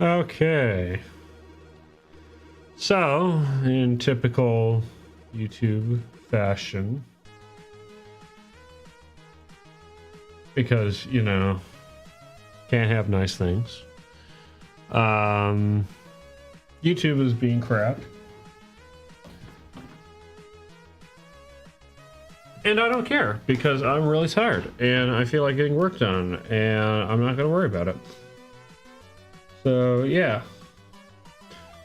Okay. So, in typical YouTube fashion, because, you know, can't have nice things, YouTube is being crap. And I don't care because I'm really tired and I feel like getting work done and I'm not going to worry about it. So, yeah.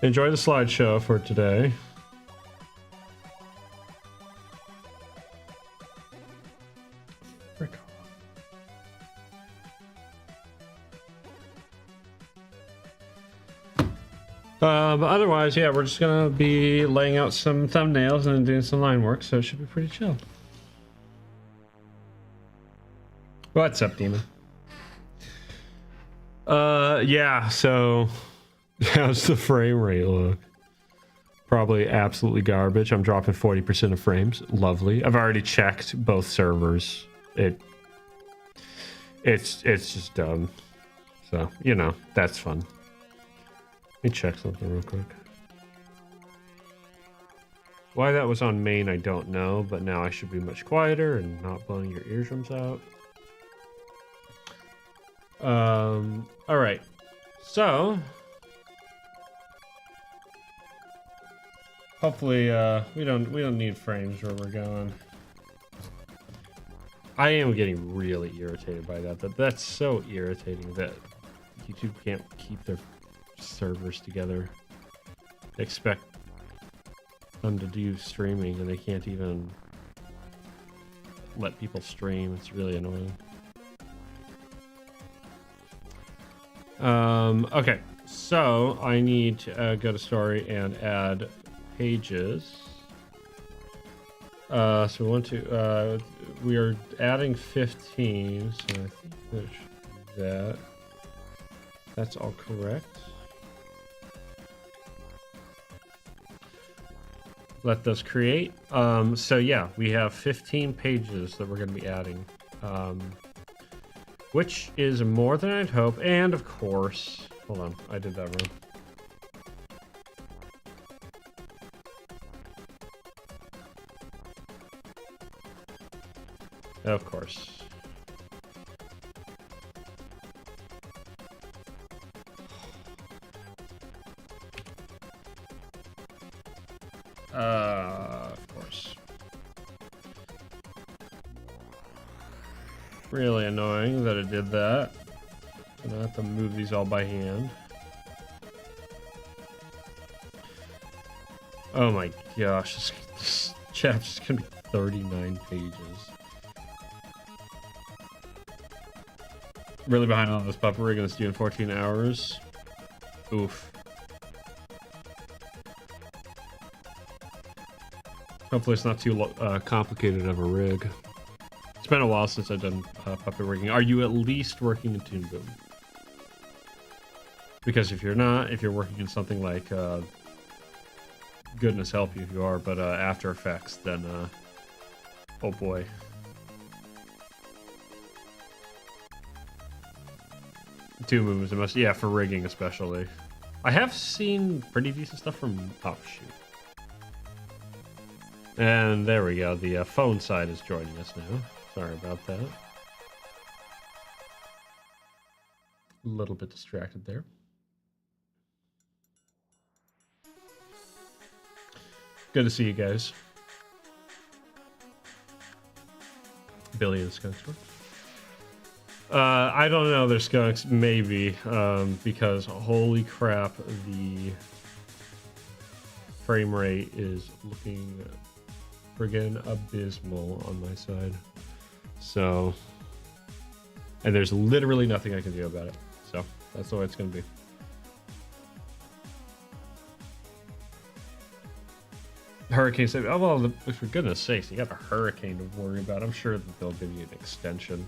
Enjoy the slideshow for today. Frick off. But otherwise, yeah, we're just going to be laying out some thumbnails and doing some line work, so it should be pretty chill. What's up, Demon? Yeah, so how's the frame rate look? Probably absolutely garbage. I'm dropping 40% of frames. Lovely. I've already checked both servers. It's just dumb. So, you know, that's fun. Let me check something real quick. Why that was on main, I don't know, but now I should be much quieter and not blowing your eardrums out. All right. So, hopefully, we don't need frames where we're going. I am getting really irritated by that. That's so irritating that YouTube can't keep their servers together. They expect them to do streaming and they can't even let people stream. It's really annoying. Okay, so I need to go to story and add pages. So we want to, we are adding 15, so I think that should be that. That's all correct. Let those create. So yeah, we have 15 pages that we're going to be adding. Which is more than I'd hope, and of course... Hold on, I did that wrong. Of course. Of course. Really annoying that it did that. And I have to move these all by hand. Oh my gosh, this chapter's gonna be 39 pages. Really behind on this buffer rig and it's due in 14 hours. Oof. Hopefully it's not too complicated of a rig. It's been a while since I've done puppet rigging. Are you at least working in Toon Boom? Because if you're not, if you're working in something like, goodness help you if you are, but After Effects, then, oh boy. Toon Boom is the most, yeah, for rigging especially. I have seen pretty decent stuff from, oh shoot. And there we go, the phone side is joining us now. Sorry about that. A little bit distracted there. Good to see you guys. Billy and Skunks. I don't know their Skunks, maybe, because holy crap, the frame rate is looking friggin' abysmal on my side. So, and there's literally nothing I can do about it. So, that's the way it's gonna be. Hurricane said, oh, well, for goodness sakes, you got the hurricane to worry about. I'm sure that they'll give you an extension.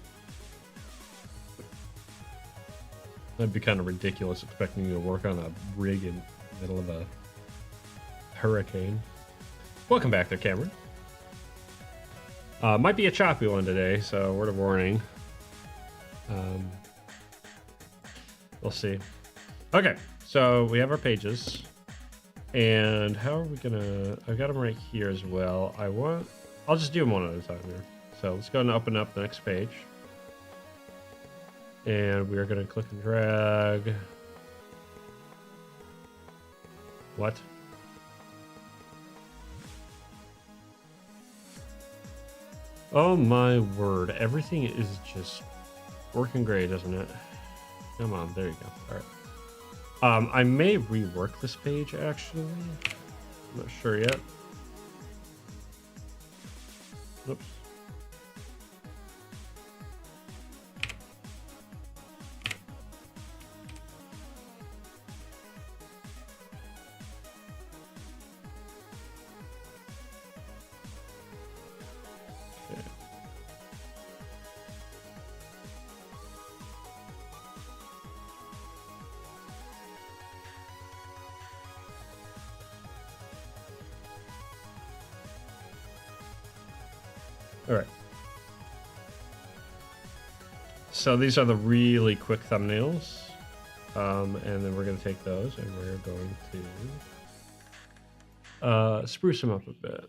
That'd be kind of ridiculous expecting you to work on a rig in the middle of a hurricane. Welcome back there, Cameron. Might be a choppy one today, so word of warning. We'll see. Okay, So we have our pages. And how are we gonna... I've got them right here as well. I'll just do them one at a time here. So let's go and open up the next page. And we're gonna click and drag. What? Oh my word. Everything is just working great, isn't it? Come on, there you go. All right. I may rework this page, actually. I'm not sure yet. Oops. All right. So these are the really quick thumbnails. And then we're going to take those and we're going to spruce them up a bit.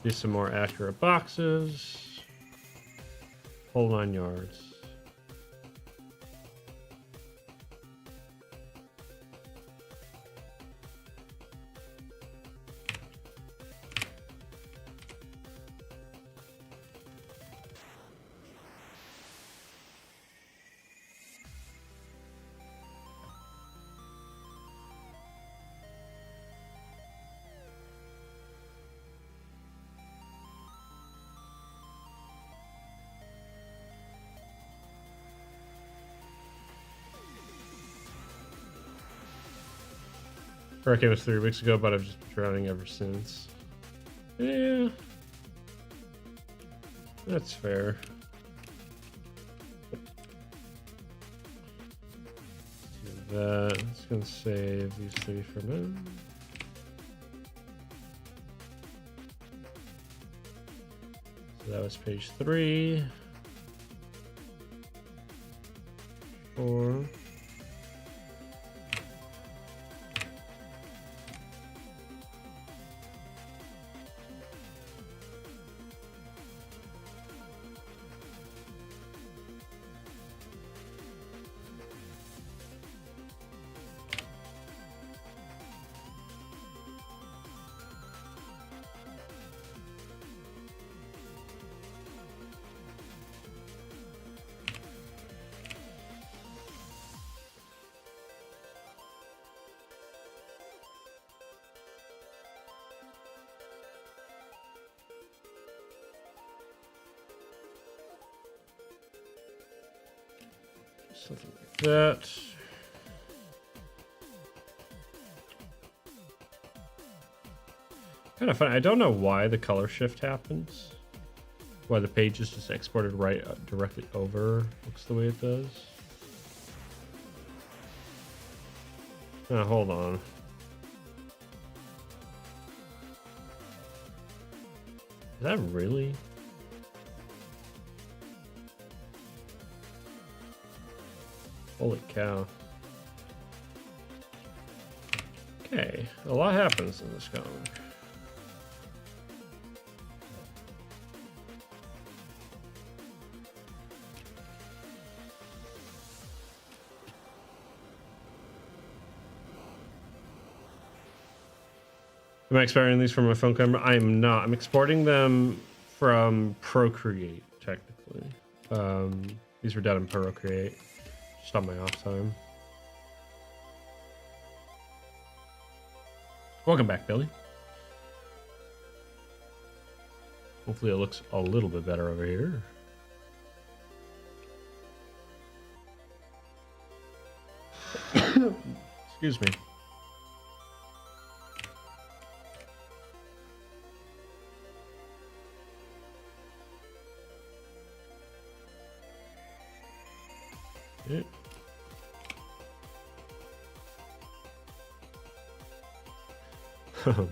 Do some more accurate boxes. Whole 9 yards. Hurricane was 3 weeks ago, but I've just been drowning ever since. Yeah. That's fair. Let's do that. It's going to save these 3 for now. So that was page 3. 4. Something like that. Kind of funny. I don't know why the color shift happens. Why the page is just exported right directly over. Looks the way it does. Hold on. Is that really? Holy cow. Okay, a lot happens in this comic. Am I exporting these from my phone camera? I am not. I'm exporting them from Procreate, technically. These were done in Procreate. Just on my off time. Welcome back, Billy. Hopefully it looks a little bit better over here. Excuse me. All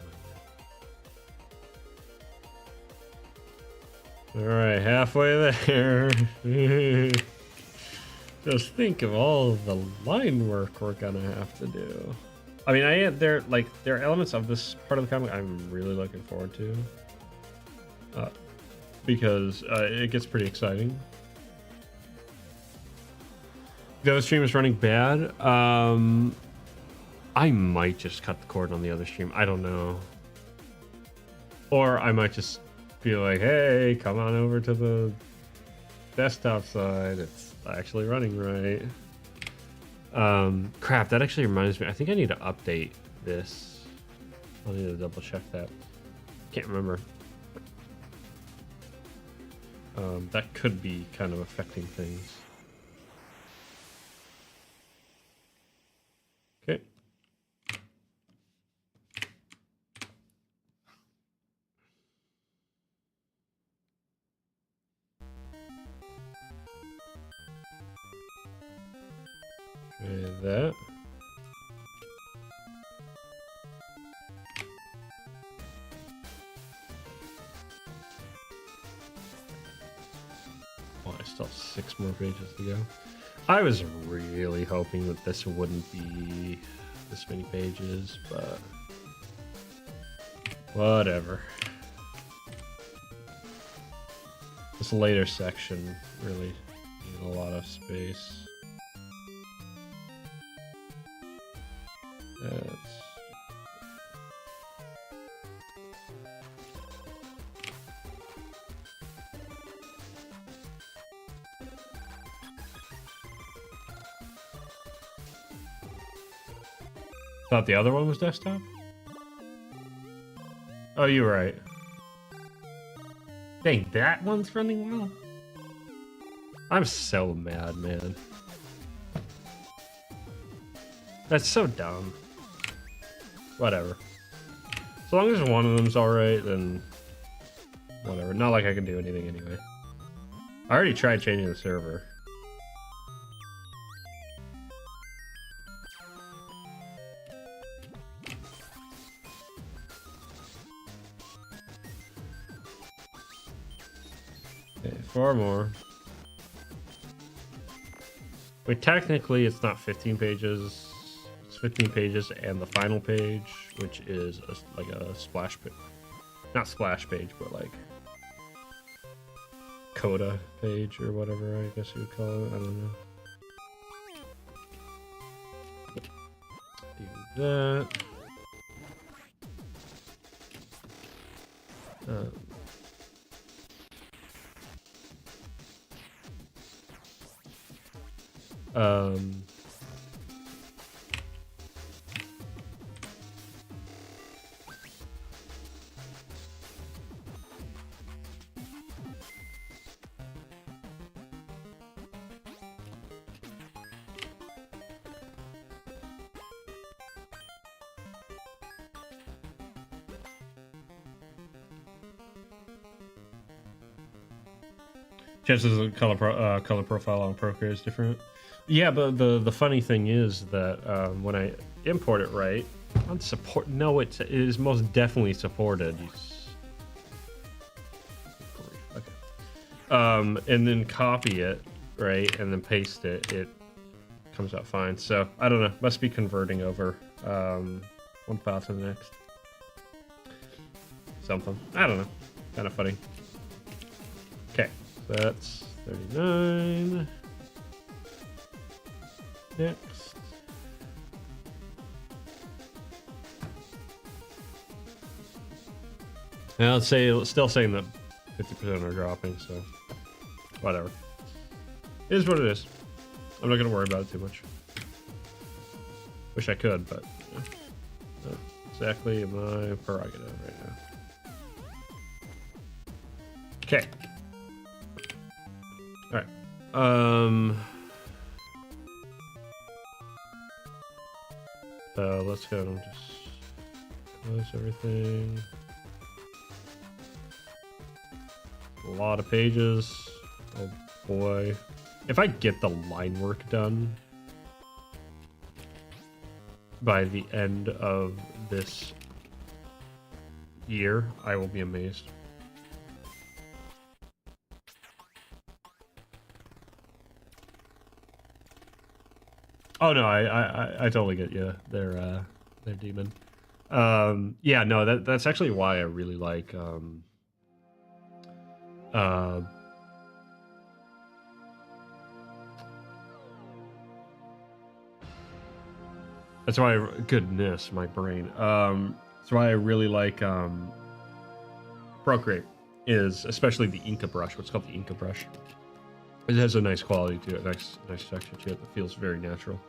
right, halfway there. Just think of all of the line work we're gonna have to do. I mean, there are elements of this part of the comic I'm really looking forward to, because it gets pretty exciting. The other stream is running bad. I might just cut the cord on the other stream. I don't know. Or I might just be like, hey, come on over to the desktop side. It's actually running right. Crap, that actually reminds me. I think I need to update this. I'll need to double check that. Can't remember. That could be kind of affecting things. Okay. Try that. Oh, I still have 6 more pages to go. I was really hoping that this wouldn't be this many pages, but whatever. This later section really needed a lot of space. Thought the other one was desktop? Oh, you're right. Dang, that one's running well. I'm so mad, man. That's so dumb. Whatever. As long as one of them's alright, then whatever. Not like I can do anything anyway. I already tried changing the server. Okay, 4 more. Wait, technically it's not 15 pages. It's 15 pages and the final page, which is like a splash page. Not splash page, but like coda page or whatever I guess you would call it. I don't know. Do that. Chances of color profile on Procreate is different. Yeah, but the funny thing is that when I import it right on support, no, it is most definitely supported. Okay. And then copy it right, and then paste it. It comes out fine. So I don't know. Must be converting over one file to the next. Something. I don't know. Kind of funny. Okay. That's 39. Next. Now let's say it's still saying that 50% are dropping, so whatever. It is what it is. I'm not gonna worry about it too much. Wish I could, but you know, not exactly my prerogative right now. Okay. All right. So let's go and just close everything. A lot of pages. Oh boy. If I get the line work done by the end of this year, I will be amazed. Oh no, I totally get you. They're demon. Yeah, no, that's actually why I really like uh that's why goodness, my brain. That's why I really like Procreate is especially the Inca brush, what's called the Inca brush. It has a nice quality to it, nice texture to it that feels very natural.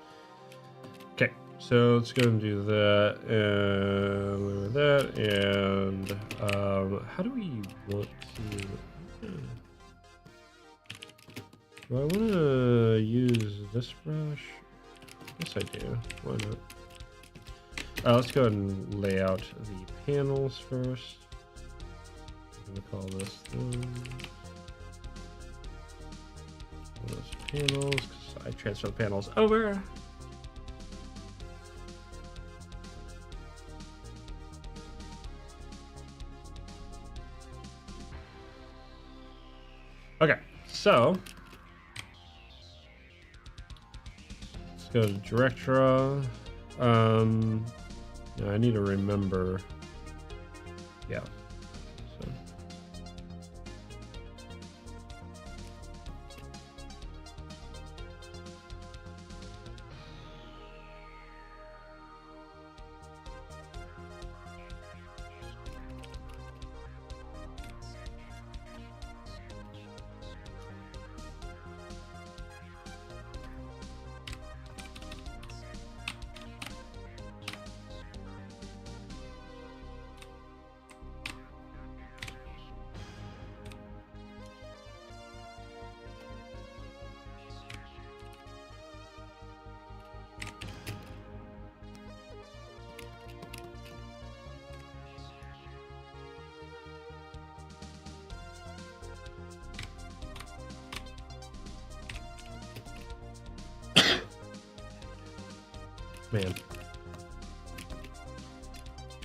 Okay, so let's go and do that, and that, and how do we want to? Do I want to use this brush? Yes, I do. Why not? Let's go ahead and lay out the panels first. I'm gonna call this panels because I transfer the panels over. Okay, so let's go to direct draw. I need to remember. Yeah. So. Man.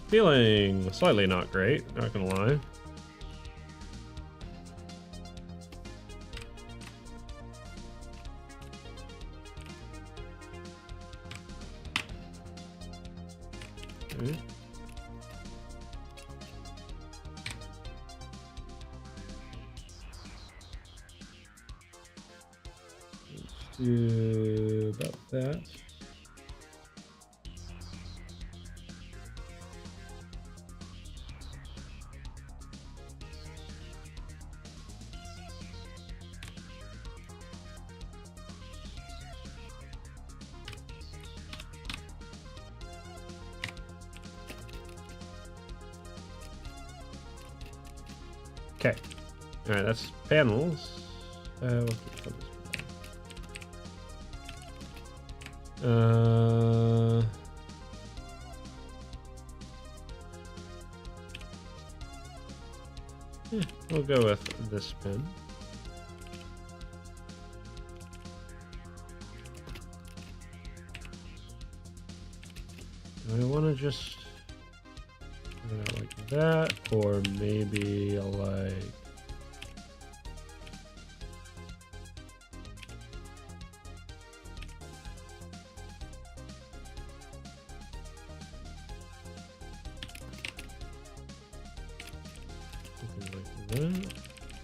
Feeling slightly not great, not gonna lie. Okay. Let's do about that. Okay. All right, that's panels. Yeah, we'll go with this pen. I want to just put it out like that, or maybe like.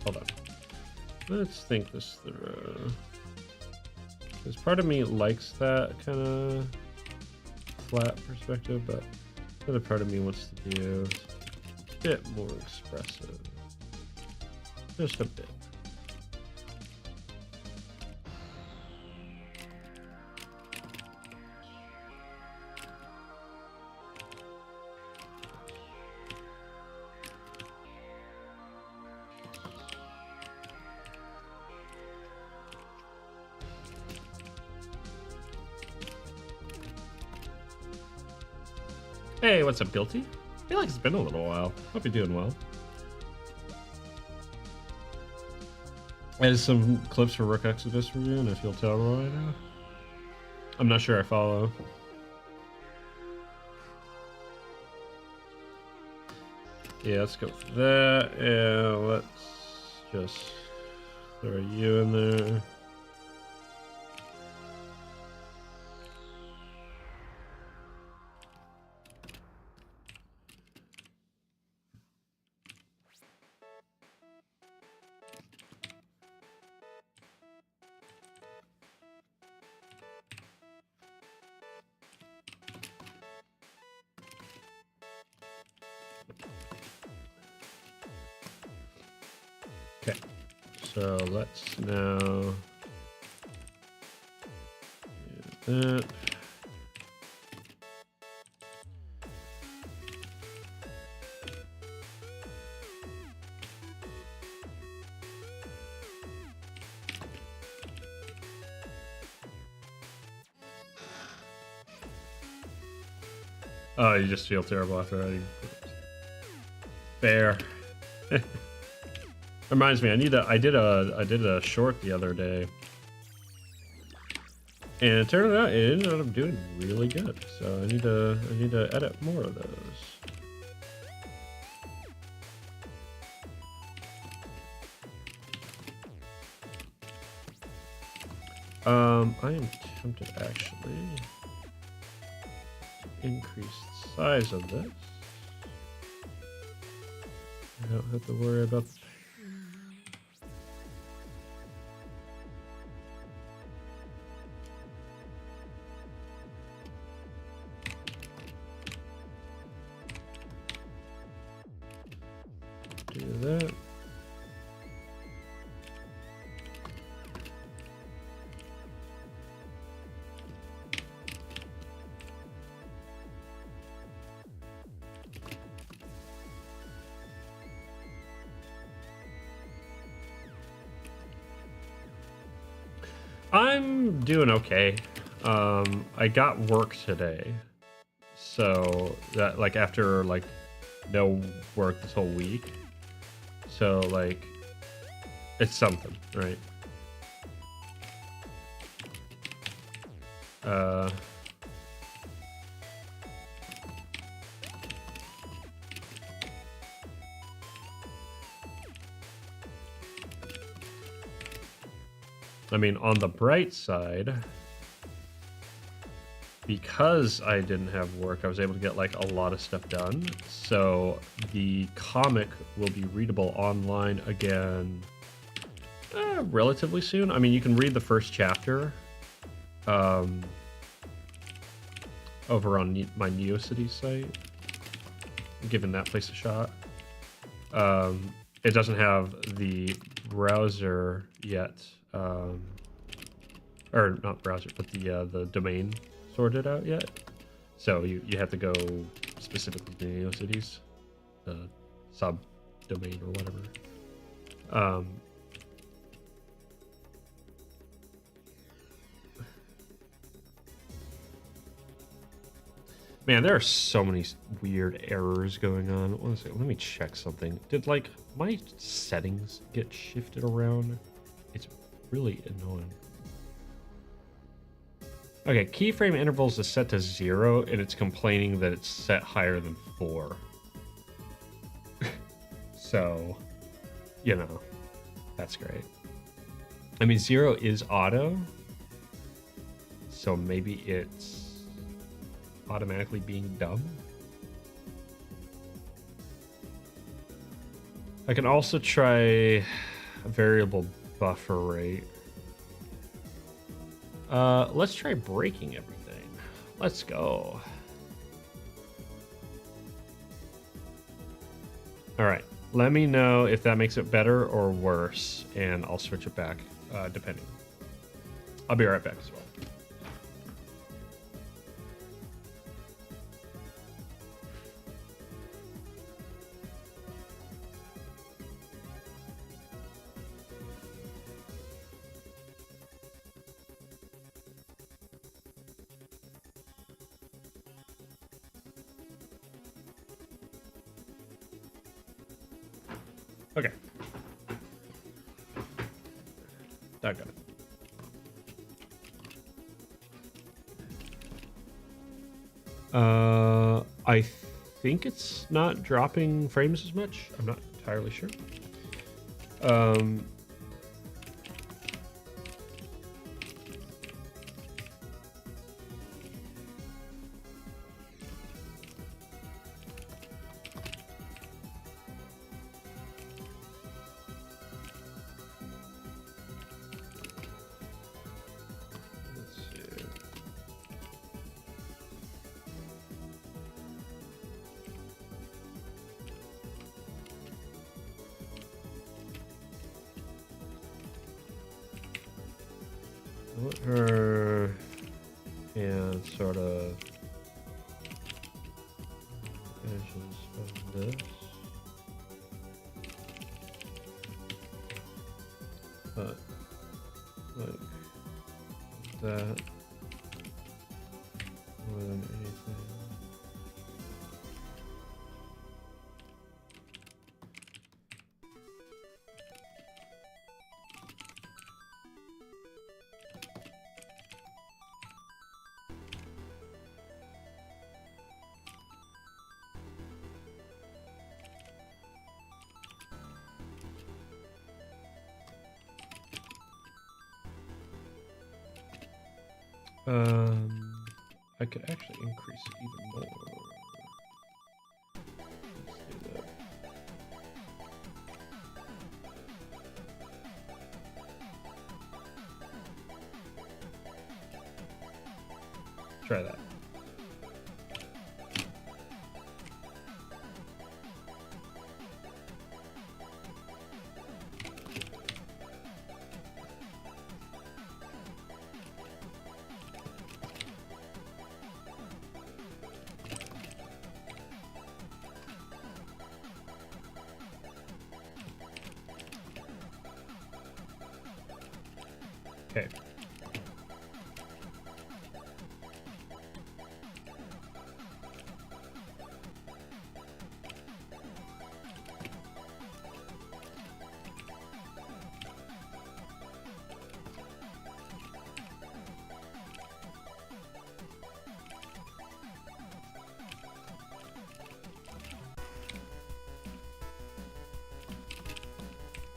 Hold on. Let's think this through. Because part of me likes that kind of flat perspective, but the other part of me wants to do a bit more expressive. Just a bit. Hey, what's up, Guilty? I feel like it's been a little while. Hope you're doing well. There's some clips for Rook Exodus review, and if you'll tell Roy now. I'm not sure I follow. Yeah, let's go for that, and let's just throw you in there. Okay, so let's now do that. Oh, you just feel terrible after that. Fair. Reminds me, I did a short the other day, and it turned out it ended up doing really good. So I need to edit more of those. I am tempted actually increase the size of this. I don't have to worry about do that. I'm doing okay. I got work today, so that like after like no work this whole week, so like it's something, right? I mean, on the bright side, because I didn't have work, I was able to get like a lot of stuff done. So the comic will be readable online again relatively soon. I mean, you can read the first chapter over on my NeoCities site, giving that place a shot. It doesn't have the browser yet, or not browser, but the domain sorted out yet. So you have to go specifically to NeoCities, the subdomain or whatever. Man, there are so many weird errors going on. One second, let me check something. Did like my settings get shifted around? It's really annoying. Okay, keyframe intervals is set to 0, and it's complaining that it's set higher than 4. So, you know, that's great. I mean, 0 is auto, so maybe it's automatically being dumb. I can also try a variable buffer rate. Let's try breaking everything. Let's go. All right, let me know if that makes it better or worse, and I'll switch it back, depending. I'll be right back as well. Okay. I got it. I think it's not dropping frames as much. I'm not entirely sure. Um, let's see. I want her and sort of edges of this. But like that more than anything. I could actually increase it even more. Let's do that. Try that. Okay.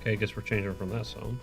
Okay, I guess we're changing from that song.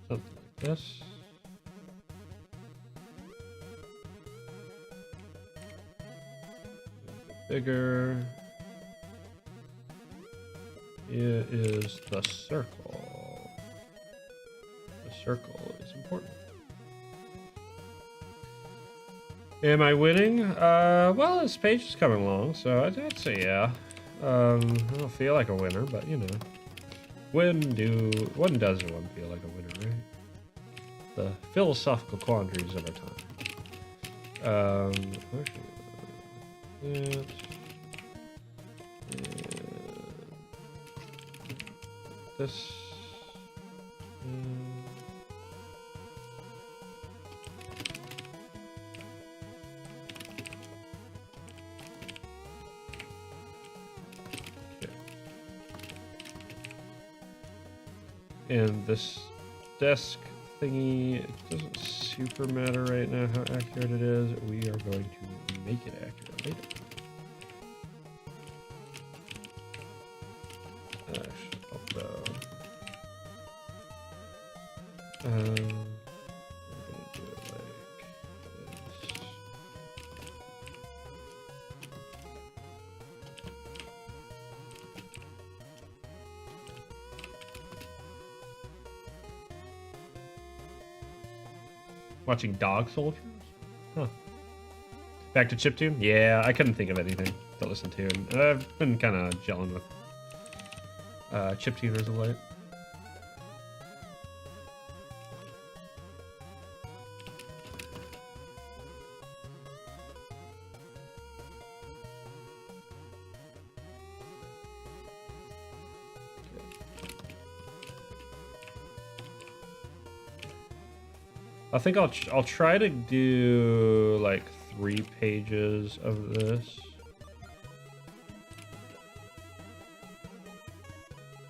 Something like this. Bigger. It is the circle. The circle is important. Am I winning? Well, this page is coming along, so I'd say yeah. I don't feel like a winner, but you know. When does one feel like a winner, right? The philosophical quandaries of our time. Okay. This. And this desk thingy, it doesn't super matter right now how accurate it is. We are going to make it accurate later. Actually, although, we're going to do it like this. Watching Dog Soldiers? Huh. Back to Chiptune? Yeah, I couldn't think of anything to listen to. And I've been kind of gelling with chiptuners of late. I think I'll try to do like 3 pages of this.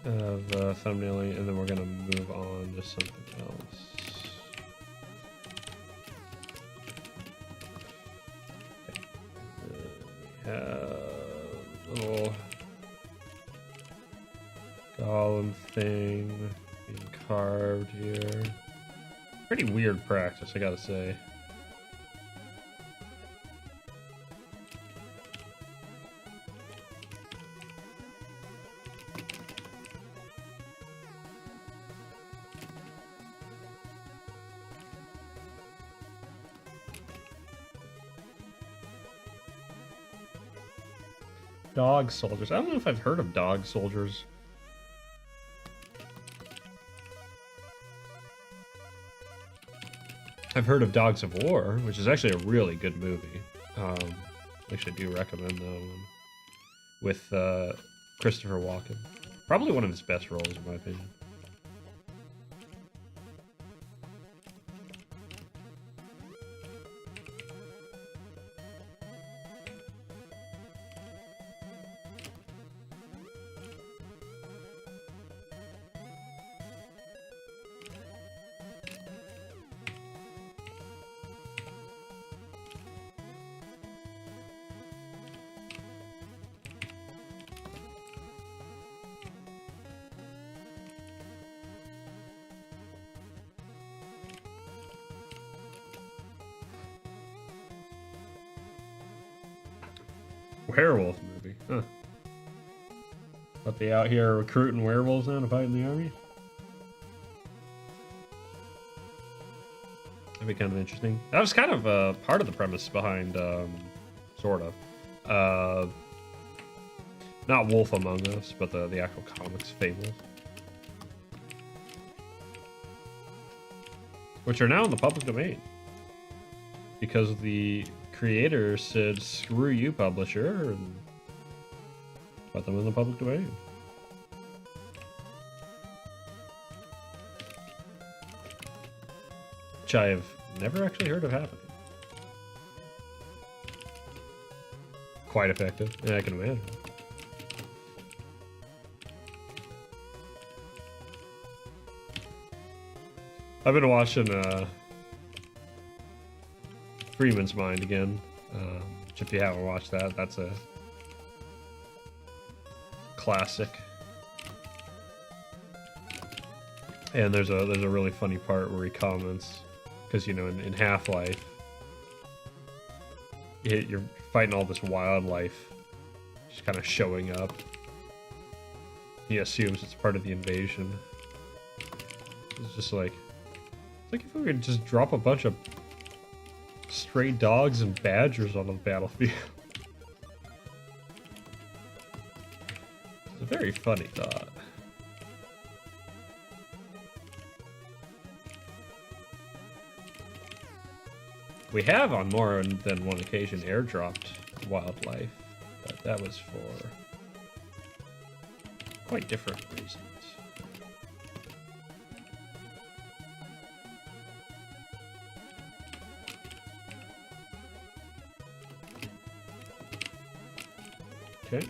Of thumbnailing, and then we're gonna move on to something else. Okay. We have a little golem thing being carved here. Pretty weird practice, I gotta say. Dog soldiers. I don't know if I've heard of dog soldiers. I've heard of Dogs of War, which is actually a really good movie. Actually, I do recommend that one. With Christopher Walken. Probably one of his best roles, in my opinion. Werewolf movie, huh? But they out here recruiting werewolves now to fight in the army? That'd be kind of interesting. That was kind of part of the premise behind, sort of. Not Wolf Among Us, but the actual comics Fables. Which are now in the public domain. Because the creator said, screw you, publisher, and put them in the public domain. Which I have never actually heard of happening. Quite effective, yeah, I can imagine. I've been watching Freeman's Mind again. If you haven't watched that, that's a classic. And there's a really funny part where he comments, because you know in Half-Life, you're fighting all this wildlife, just kind of showing up. He assumes it's part of the invasion. It's just like, it's like if we could just drop a bunch of stray dogs and badgers on the battlefield. It's a very funny thought. We have on more than one occasion airdropped wildlife, but that was for quite different reasons. Okay.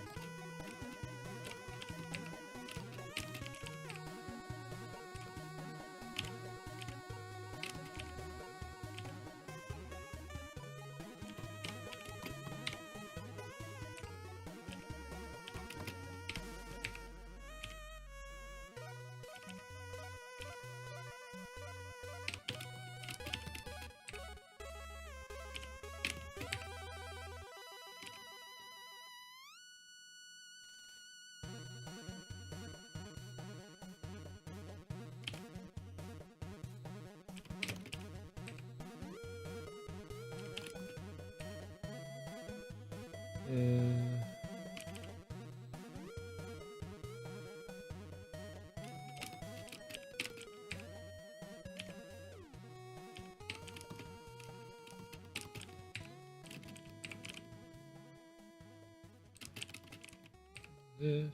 This.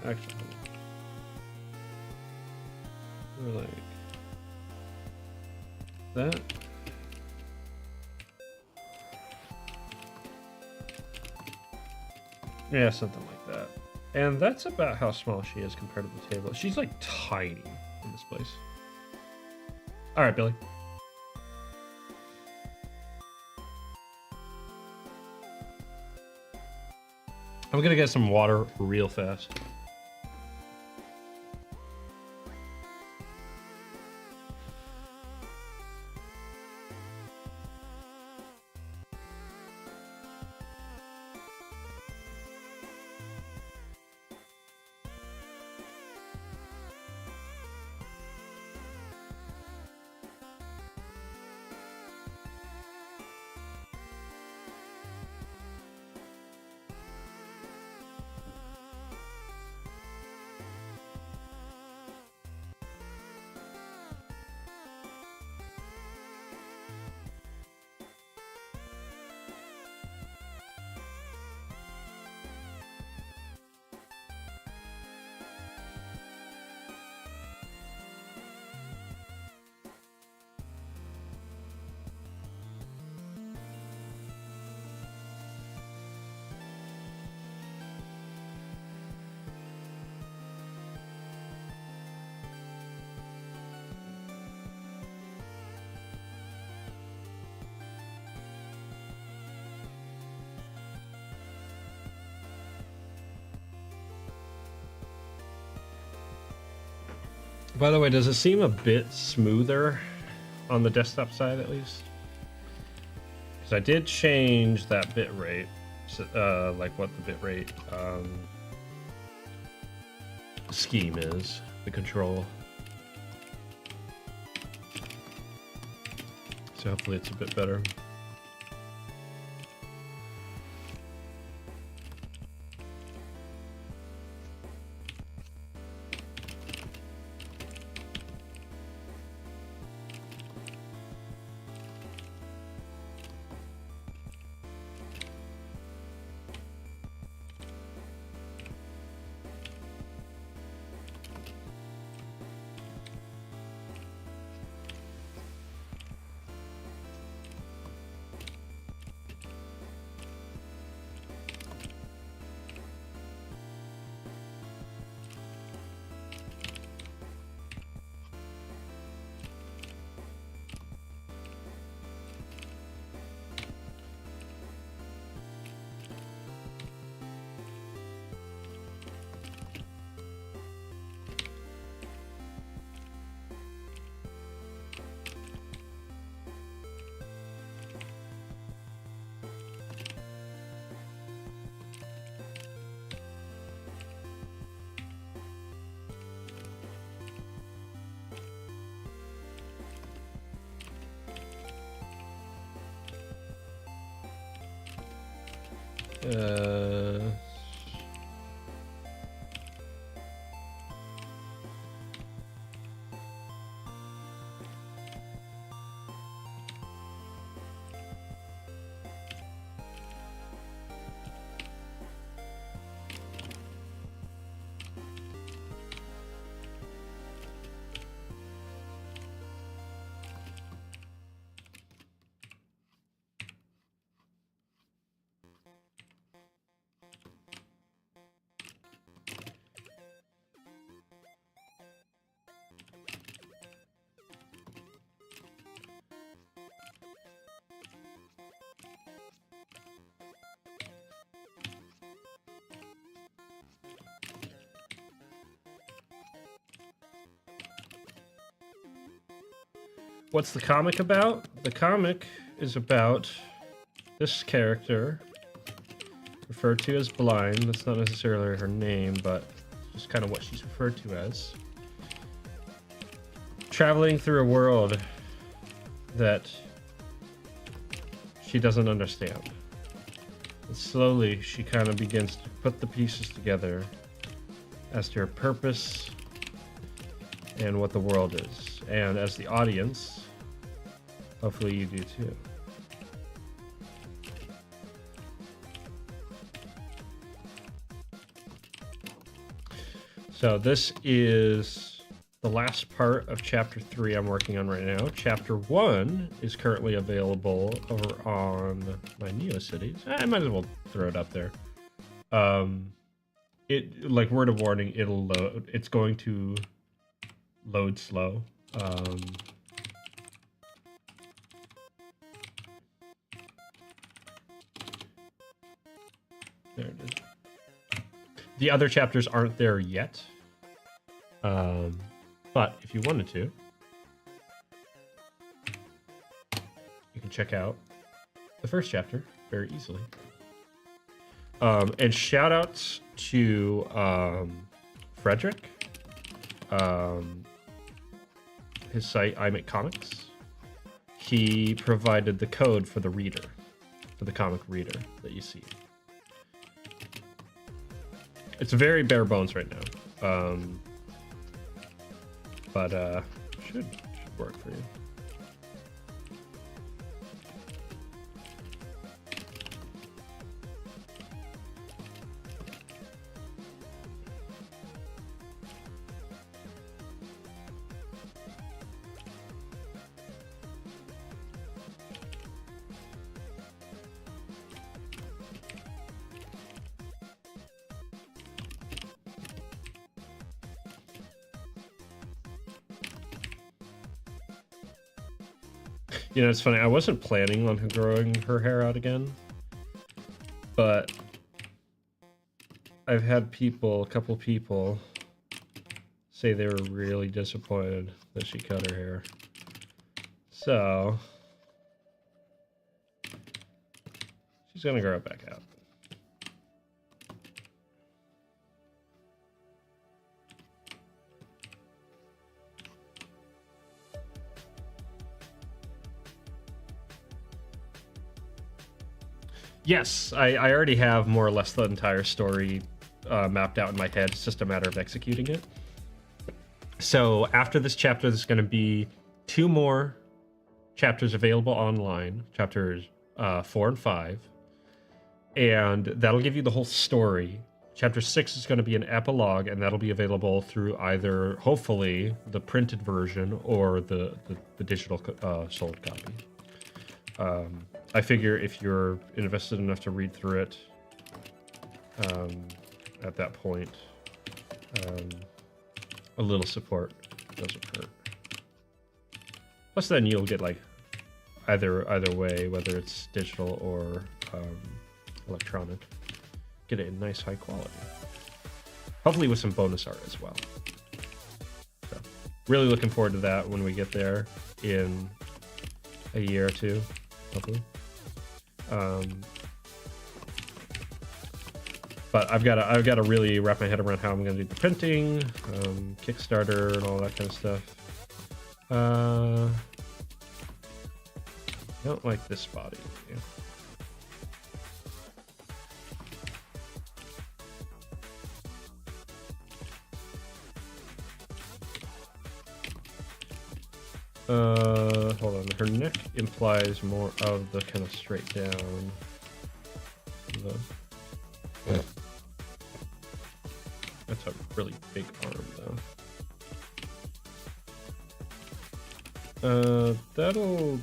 Actually, like that. Yeah, something like that. And that's about how small she is compared to the table. She's like tiny in this place. All right, Billy. I'm gonna get some water real fast. By the way, does it seem a bit smoother on the desktop side at least? Because I did change that bit rate, like what the bit rate scheme is, the control. So hopefully it's a bit better. What's the comic about? The comic is about this character, referred to as Blind. That's not necessarily her name, but just kind of what she's referred to as. Traveling through a world that she doesn't understand. And slowly, she kind of begins to put the pieces together as to her purpose and what the world is. And as the audience, hopefully you do too. So this is the last part of Chapter 3 I'm working on right now. Chapter 1 is currently available over on my NeoCities. I might as well throw it up there. It, like, word of warning, it'll load. It's going to load slow. There it is. The other chapters aren't there yet. But if you wanted to, you can check out the first chapter very easily. And shout outs to Frederick, his site iMake Comics. He provided the code for the reader, for the comic reader that you see. It's very bare bones right now, but should work for you. You know, it's funny. I wasn't planning on her growing her hair out again, but I've had a couple people say they were really disappointed that she cut her hair. So she's gonna grow it back out. Yes, I already have more or less the entire story mapped out in my head. It's just a matter of executing it. So after this chapter, there's going to be 2 more chapters available online, chapters 4 and 5. And that'll give you the whole story. Chapter 6 is going to be an epilogue, and that'll be available through either, hopefully, the printed version or the digital sold copy. I figure if you're invested enough to read through it at that point, a little support doesn't hurt. Plus then you'll get like either way, whether it's digital or electronic, get it in nice high quality. Hopefully with some bonus art as well. So really looking forward to that when we get there in a year or two, hopefully. But I've got to really wrap my head around how I'm going to do the printing, Kickstarter, and all that kind of stuff. I don't like this body. Hold on. Her neck implies more of the kind of straight down. That's a really big arm, though. That'll.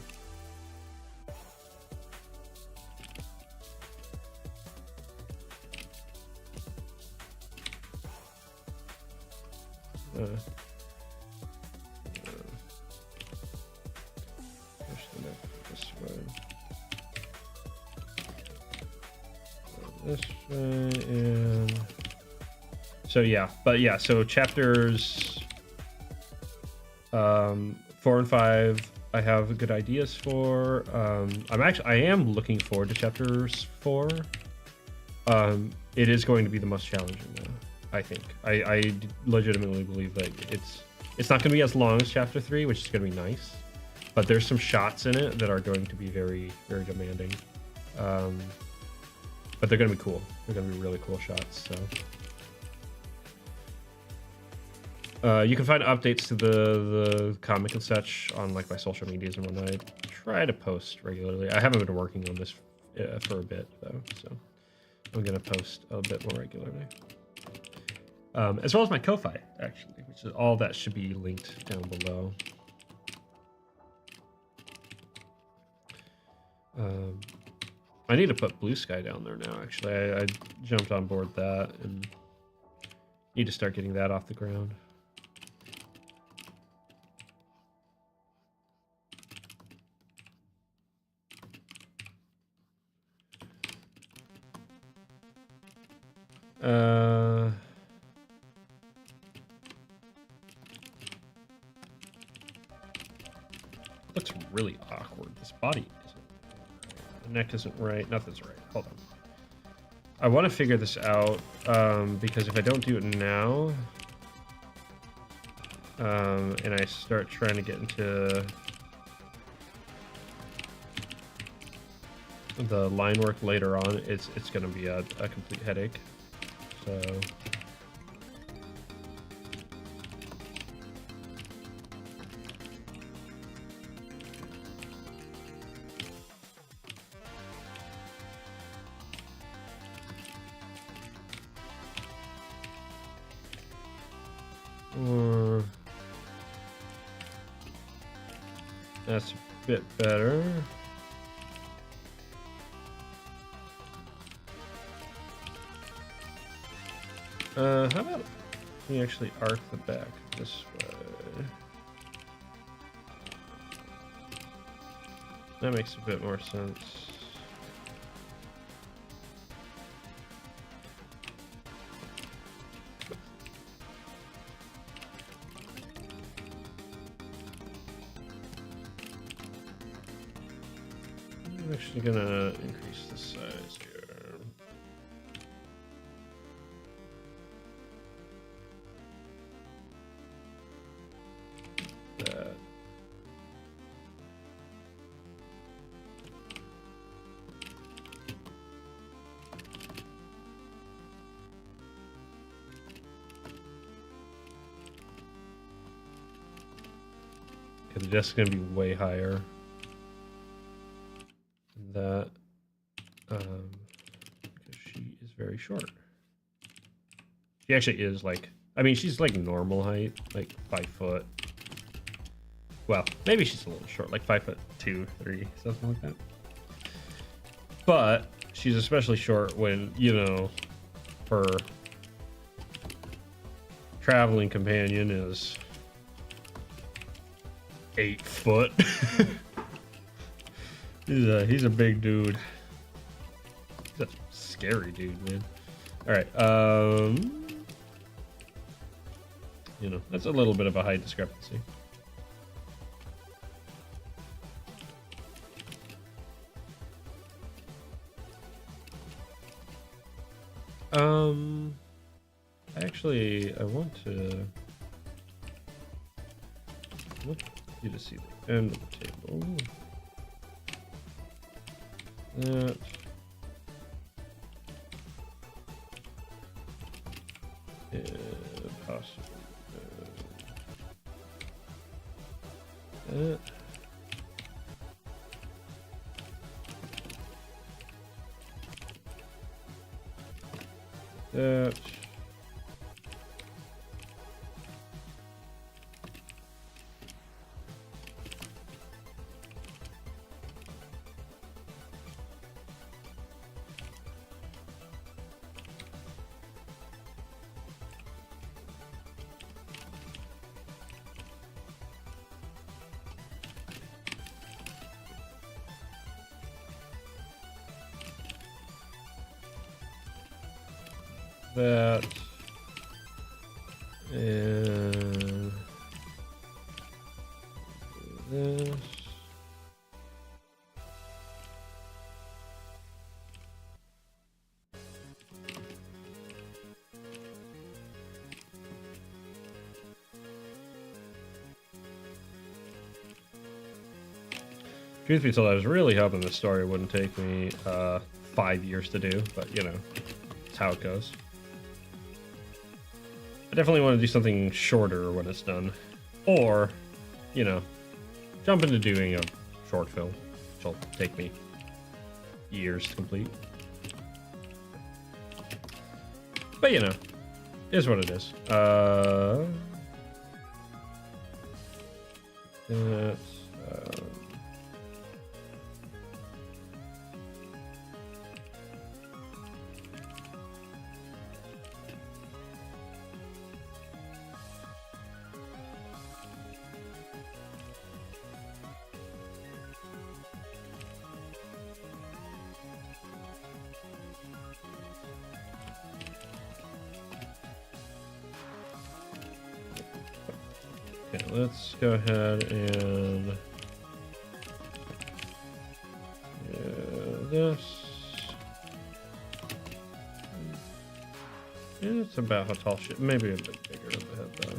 Push the neck this way. This way, and so yeah, but yeah, so chapters 4 and 5 I have good ideas for. I am looking forward to chapters 4. It is going to be the most challenging though, I think. I legitimately believe that it's not going to be as long as chapter 3, which is going to be nice, but there's some shots in it that are going to be very, very demanding. But they're going to be cool. They're going to be really cool shots. So you can find updates to the comic and such on like my social medias and whatnot. I try to post regularly. I haven't been working on this for a bit though, so I'm going to post a bit more regularly. As well as my Ko-Fi, actually, which is all that should be linked down below. I need to put Blue Sky down there now, actually. I jumped on board that and need to start getting that off the ground. Looks really awkward. This body isn't. The neck isn't right. Nothing's right. Hold on. I want to figure this out because if I don't do it now, and I start trying to get into the line work later on, it's going to be a complete headache. So. Or that's a bit better. How about we actually arc the back this way? That makes a bit more sense. I'm actually gonna increase the size here. That. Because the desk's gonna be way higher. That because she is very short. She actually is like, I mean, she's like normal height, like 5 foot. Well, maybe she's a little short, like 5'2", 3", something like that. But she's especially short when, you know, her traveling companion is 8 foot. He's a big dude. He's a scary dude, man. All right, you know, that's a little bit of a height discrepancy. Actually, I want you to see the end of the table. That. Possibly. That. That. And this. Truth be told, I was really hoping the story wouldn't take me 5 years to do, but you know, it's how it goes. I definitely want to do something shorter when it's done. Or, you know, jump into doing a short film, which will take me years to complete. But, you know, it is what it is. Okay, let's go ahead and this. Yeah, it's about how tall shit. Maybe a bit bigger of the head though.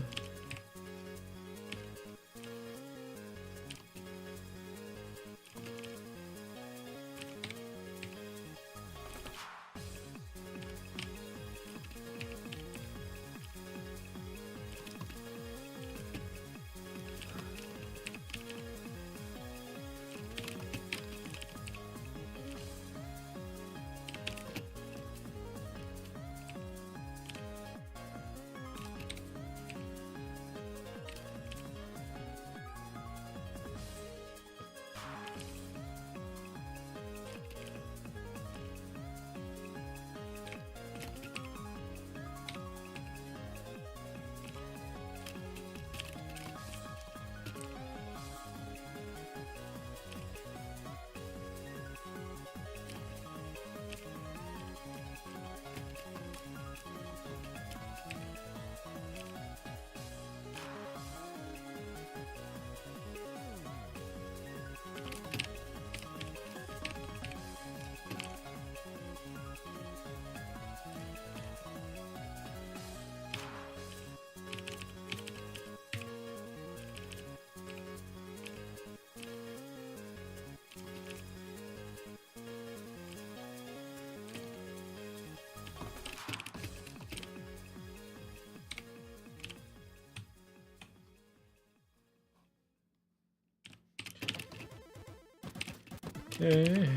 Okay.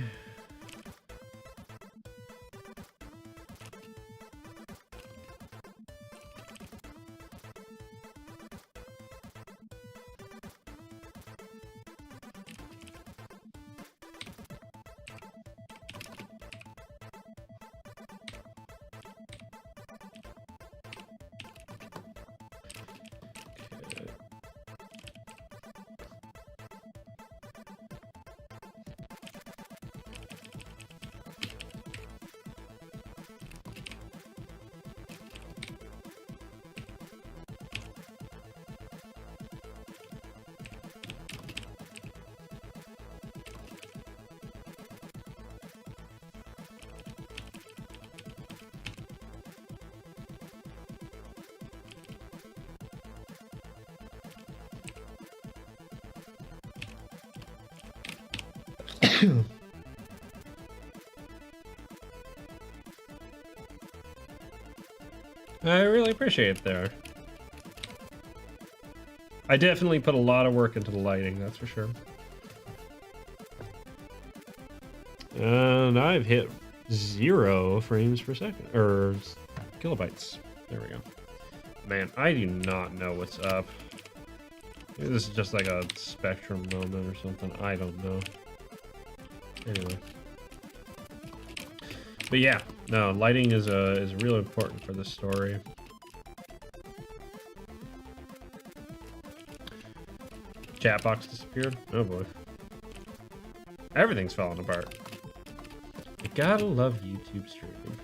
I really appreciate it there. I definitely put a lot of work into the lighting, that's for sure. And I've hit 0 frames per second, or kilobytes. There we go. Man, I do not know what's up. Maybe this is just like a Spectrum moment or something. I don't know. Anyway. But yeah, no, lighting is real important for this story. Chat box disappeared. Oh boy. Everything's falling apart. You gotta love YouTube streaming.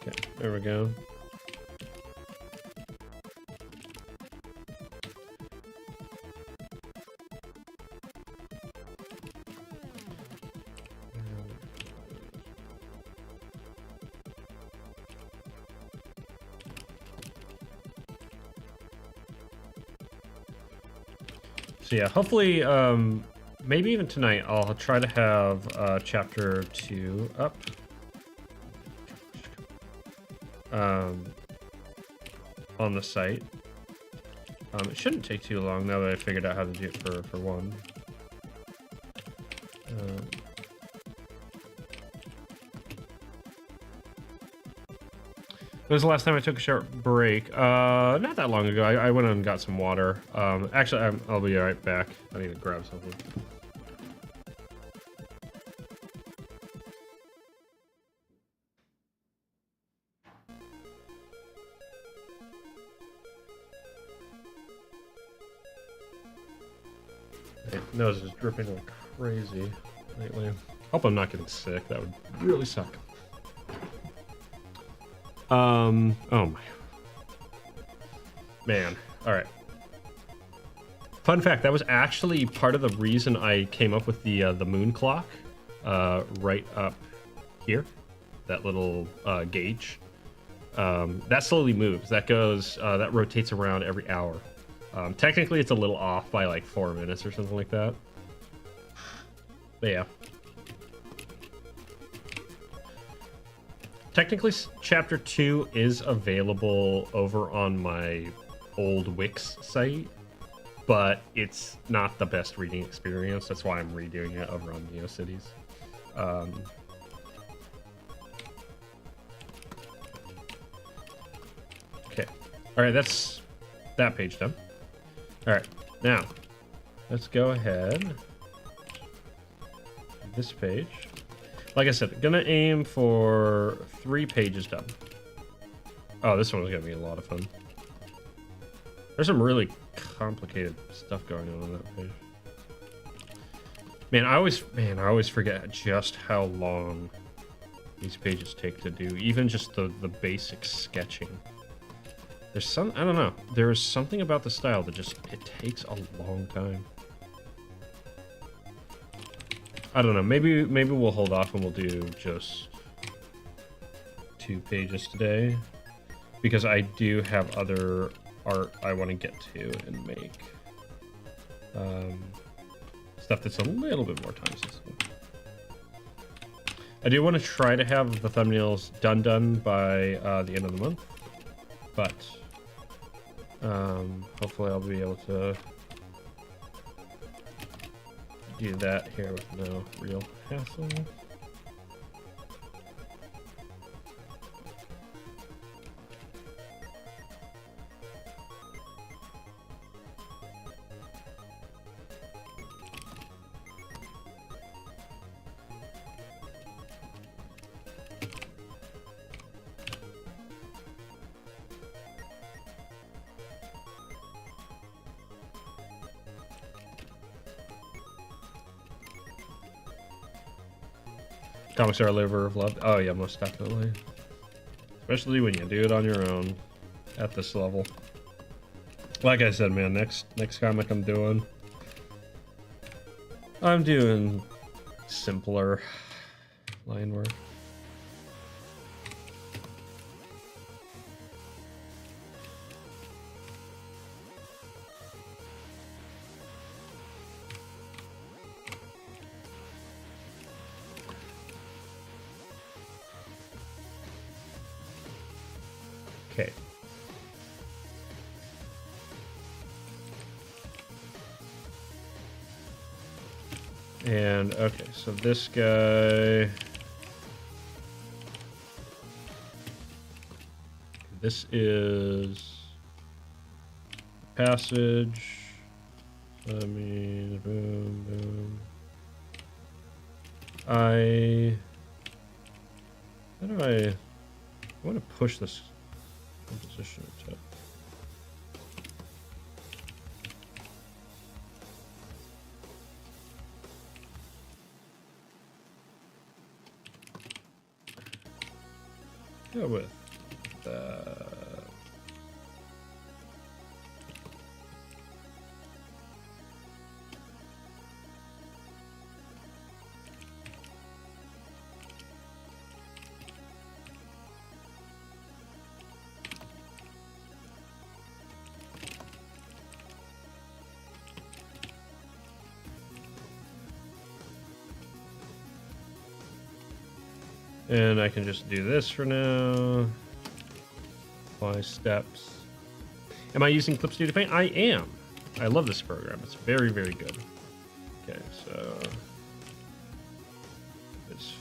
Okay, there we go. So yeah, hopefully, maybe even tonight, I'll try to have chapter 2 up. On the site. It shouldn't take too long now that I figured out how to do it for one. When was the last time I took a short break? Not that long ago. I went and got some water. Actually, I'll be right back. I need to grab something. My nose is dripping like crazy lately. Hope I'm not getting sick. That would really suck. Oh my. Man. All right. Fun fact, that was actually part of the reason I came up with the moon clock right up here. That little gauge. That slowly moves. That goes, that rotates around every hour. Technically, it's a little off by like 4 minutes or something like that. But yeah. Technically, Chapter 2 is available over on my old Wix site, but it's not the best reading experience. That's why I'm redoing it over on NeoCities. Okay. All right, that's that page done. All right, now let's go ahead. This page. Like I said, gonna aim for 3 pages done. Oh, this one's gonna be a lot of fun. There's some really complicated stuff going on that page. Man, I always forget just how long these pages take to do. Even just the basic sketching. There's some, I don't know. There is something about the style that just, it takes a long time. I don't know. Maybe we'll hold off and we'll do just 2 pages today, because I do have other art I want to get to and make. Stuff that's a little bit more time sensitive. I do want to try to have the thumbnails done by the end of the month, but hopefully I'll be able to do that here with no real hassle. Comics are a labor of love. Oh yeah, most definitely. Especially when you do it on your own at this level. Like I said, man, next comic I'm doing simpler line work. Okay. And okay, so this guy. This is passage. That means boom, boom. How do I want to push this position to. Go with that. And I can just do this for now. Apply steps. Am I using Clip Studio Paint? I am. I love this program. It's very, very good. Okay, so it's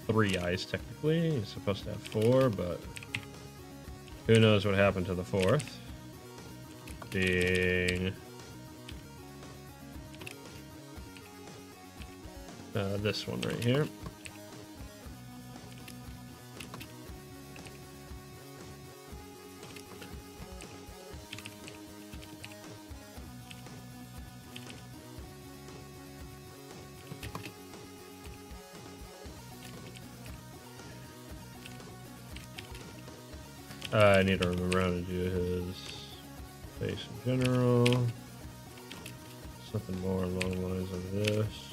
3 eyes technically. It's supposed to have 4, but who knows what happened to the 4th? Being this one right here. I need to remember how to do his face in general. Something more along the lines of this.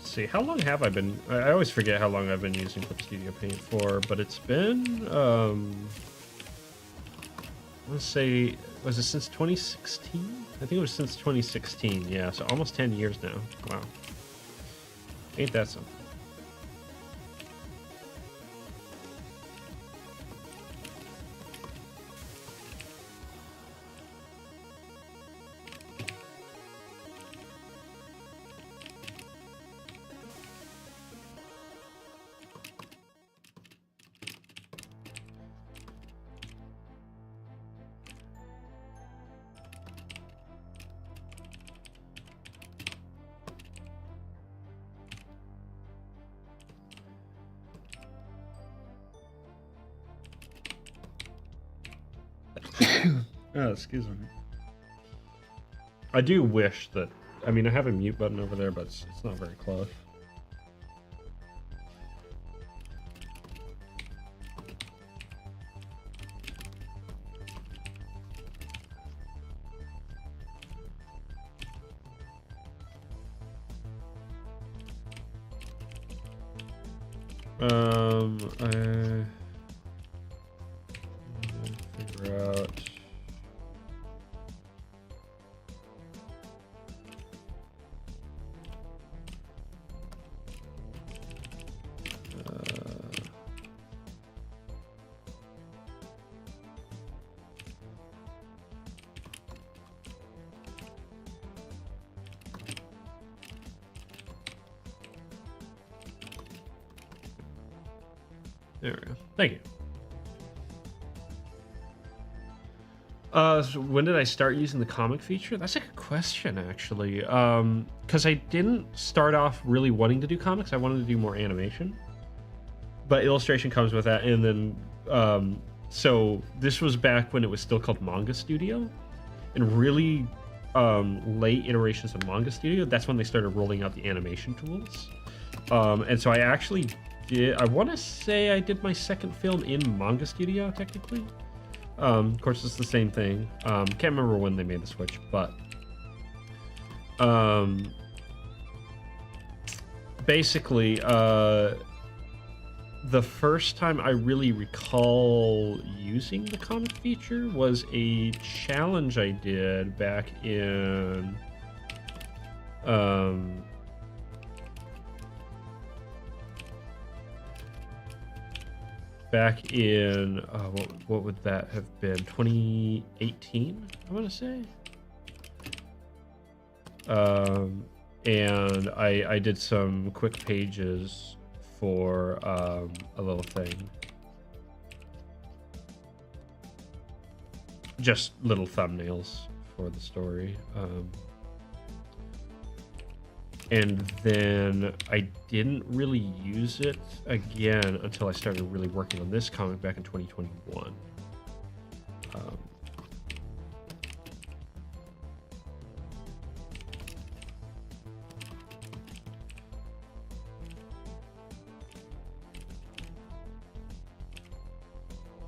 See, how long have I been? I always forget how long I've been using Clip Studio Paint for, but it's been, let's say, was it since 2016? I think it was since 2016, yeah, so almost 10 years now. Wow. Ain't that something? Oh, excuse me. I do wish that, I mean, I have a mute button over there, but it's not very close. I figure out. There we go. Thank you. So when did I start using the comic feature? That's a good question, actually. Because I didn't start off really wanting to do comics. I wanted to do more animation. But illustration comes with that. And then, so this was back when it was still called Manga Studio. And really late iterations of Manga Studio, that's when they started rolling out the animation tools. And so I actually did, I want to say I did my second film in Manga Studio, technically. Of course, it's the same thing. Can't remember when they made the switch, but basically, the first time I really recall using the comic feature was a challenge I did back in what would that have been, 2018, I want to say. And I did some quick pages for a little thing, just little thumbnails for the story. And then I didn't really use it again until I started really working on this comic back in 2021.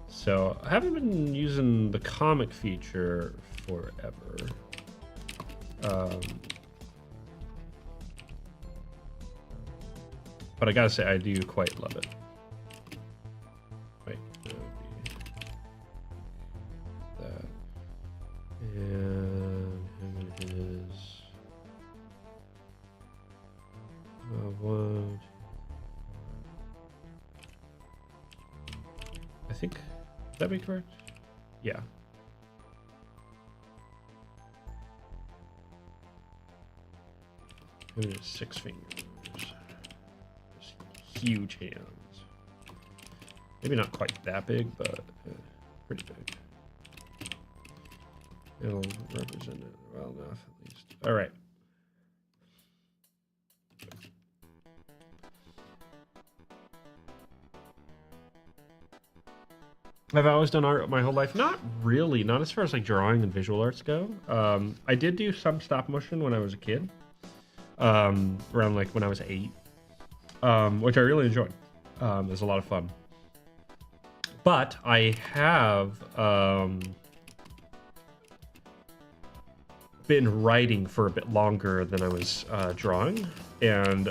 So I haven't been using the comic feature forever. But I gotta say, I do quite love it. Wait, that would be that. And his one. I think, would that be correct? Yeah. It is 6 fingers. Huge hands. Maybe not quite that big, but pretty big. It'll represent it well enough, at least. All right. I've always done art my whole life. Not really, not as far as like drawing and visual arts go. I did do some stop motion when I was a kid, around like when I was 8. Which I really enjoyed. It was a lot of fun. But I have been writing for a bit longer than I was drawing, and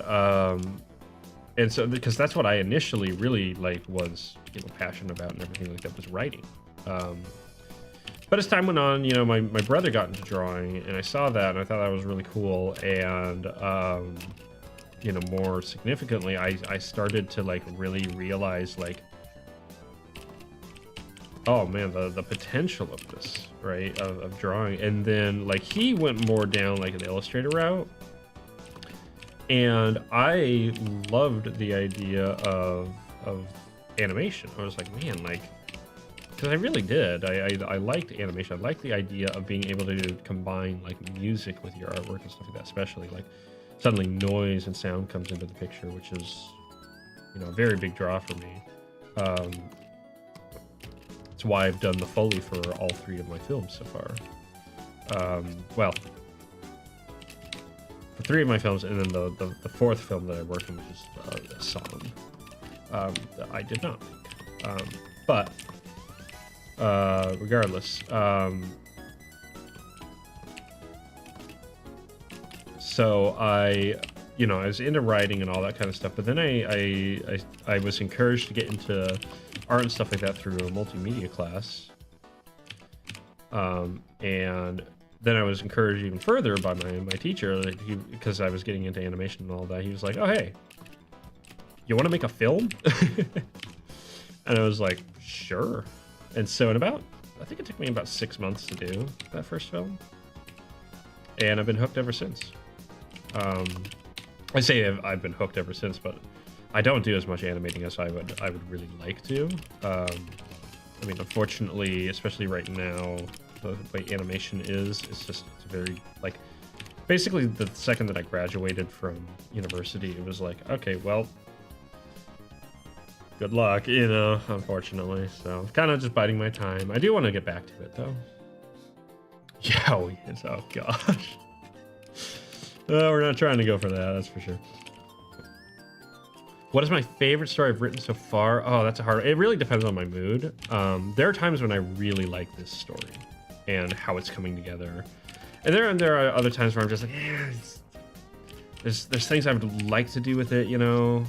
so because that's what I initially really was passionate about and everything like that, was writing. But as time went on, my brother got into drawing, and I saw that, and I thought that was really cool, and more significantly, I started to really realize oh man, the potential of this, right, of drawing. And then he went more down the illustrator route, and I loved the idea of animation. I was like, man, because I really did. I liked animation. I liked the idea of being able to combine music with your artwork and stuff like that, especially suddenly noise and sound comes into the picture, which is, a very big draw for me. It's why I've done the Foley for all 3 of my films so far. Well, for 3 of my films, and then the 4th film that I worked on, which is a song that I did not make. But regardless, so I was into writing and all that kind of stuff, but then I was encouraged to get into art and stuff like that through a multimedia class. And then I was encouraged even further by my teacher, because I was getting into animation and all that. He was like, oh, hey, you want to make a film? And I was like, sure. And so I think it took me about 6 months to do that first film. And I've been hooked ever since. I say I've been hooked ever since, but I don't do as much animating as I would really like to. I mean, unfortunately, especially right now, the way animation is. It's very like, basically the second that I graduated from university, it was like, okay, well, good luck, you know, unfortunately. So I'm kind of just biding my time. I do want to get back to it though. Yeah, we is. Oh gosh. We're not trying to go for that, that's for sure. What is my favorite story I've written so far? Oh, that's a hard. It really depends on my mood. There are times when I really like this story and how it's coming together, and there are other times where I'm just like, there's things I would like to do with it, you know.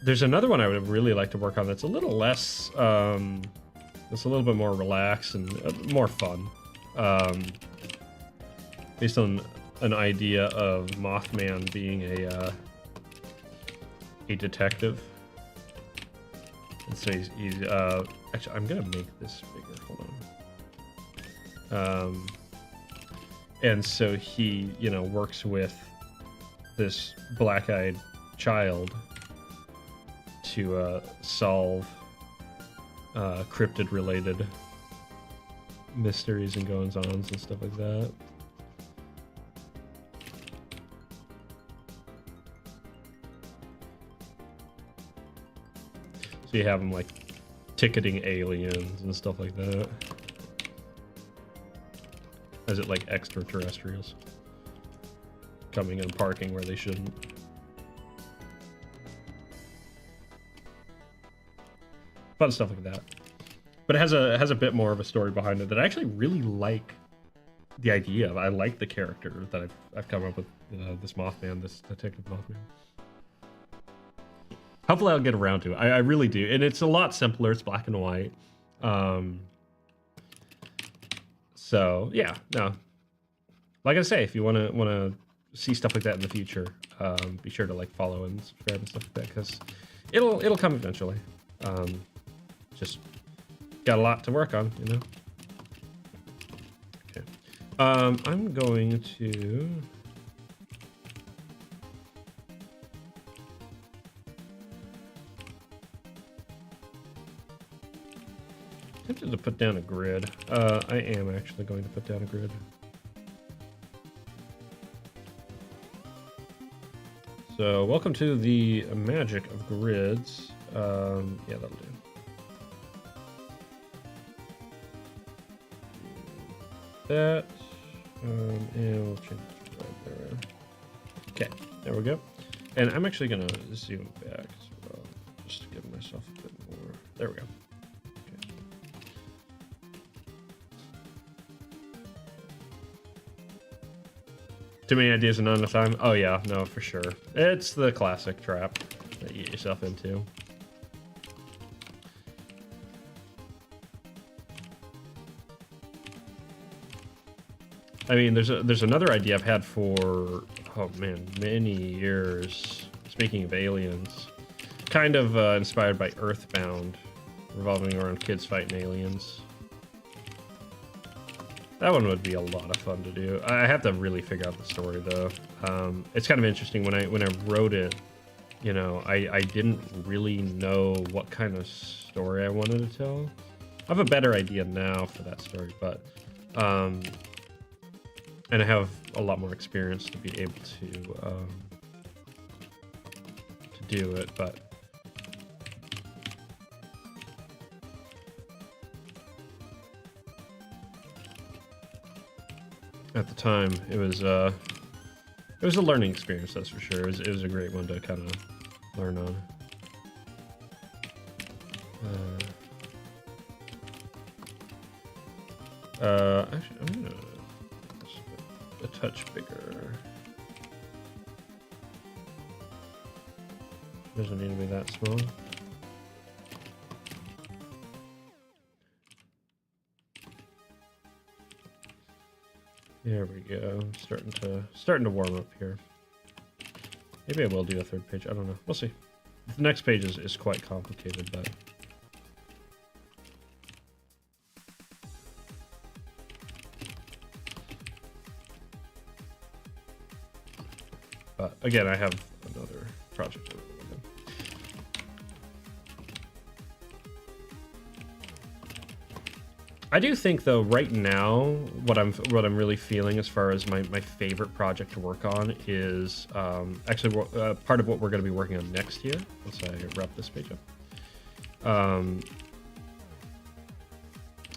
There's another one I would really like to work on that's a little less, it's a little bit more relaxed and more fun, based on an idea of Mothman being a detective. And so he's actually, I'm gonna make this bigger. Hold on. And so he, you know, works with this black-eyed child to solve cryptid-related mysteries and goings-ons and stuff like that. So you have them like ticketing aliens and stuff like that. As it like extraterrestrials coming and parking where they shouldn't. Fun stuff like that. But it has a bit more of a story behind it that I actually really like the idea of. I like the character that I've come up with, this Mothman, this Detective Mothman. Hopefully I'll get around to it. I really do. And it's a lot simpler. It's black and white. So yeah, no. Like I say, if you want to see stuff like that in the future, be sure to like follow and subscribe and stuff like that, because it'll come eventually. Just got a lot to work on, you know. Okay. I'm going to. Tempted to put down a grid. I am actually going to put down a grid. So, welcome to the magic of grids. Yeah, that'll do. That, and we'll change it right there. Okay, there we go. And I'm actually gonna zoom back as well, just to give myself a bit more. There we go. Too many ideas and not enough time? Oh yeah, no, for sure. It's the classic trap that you get yourself into. I mean, there's another idea I've had for, oh man, many years. Speaking of aliens, kind of inspired by Earthbound, revolving around kids fighting aliens. That one would be a lot of fun to do. I have to really figure out the story though. It's kind of interesting when I wrote it. You know, I didn't really know what kind of story I wanted to tell. I have a better idea now for that story, but and I have a lot more experience to be able to do it, but. At the time, it was a learning experience, that's for sure. It was a great one to kind of learn on. Actually, I'm gonna a touch bigger. Doesn't need to be that small. There we go. Starting to warm up here. Maybe I will do a third page. I don't know. We'll see. The next page is quite complicated, but again, I have another project. I do think though, right now, what I'm really feeling as far as my favorite project to work on is actually part of what we're going to be working on next year. Once I wrap this page up,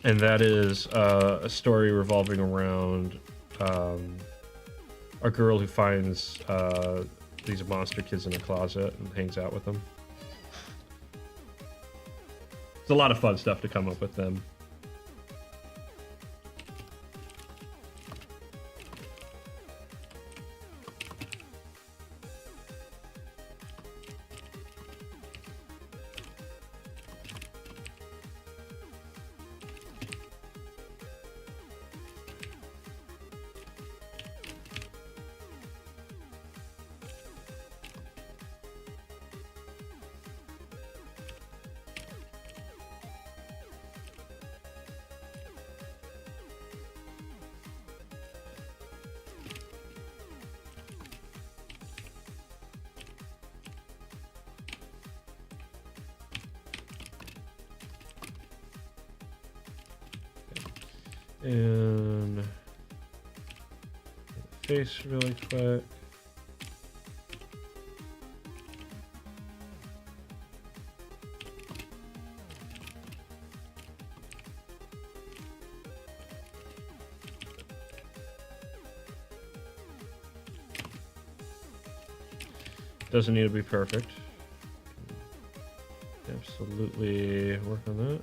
and that is a story revolving around a girl who finds these monster kids in a closet and hangs out with them. It's a lot of fun stuff to come up with them. And face really quick. Doesn't need to be perfect. Absolutely work on that.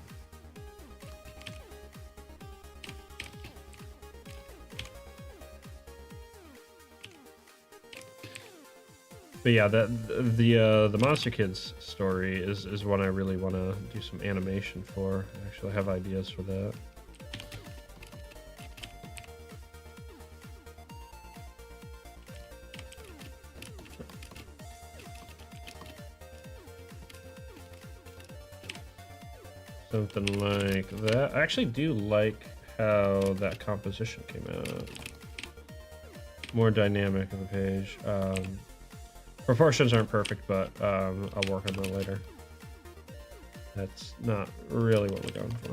But yeah, the Monster Kids story is one I really want to do some animation for. Actually, I have ideas for that. Something like that. I actually do like how that composition came out. More dynamic of a page. Proportions aren't perfect, but I'll work on that later. That's not really what we're going for.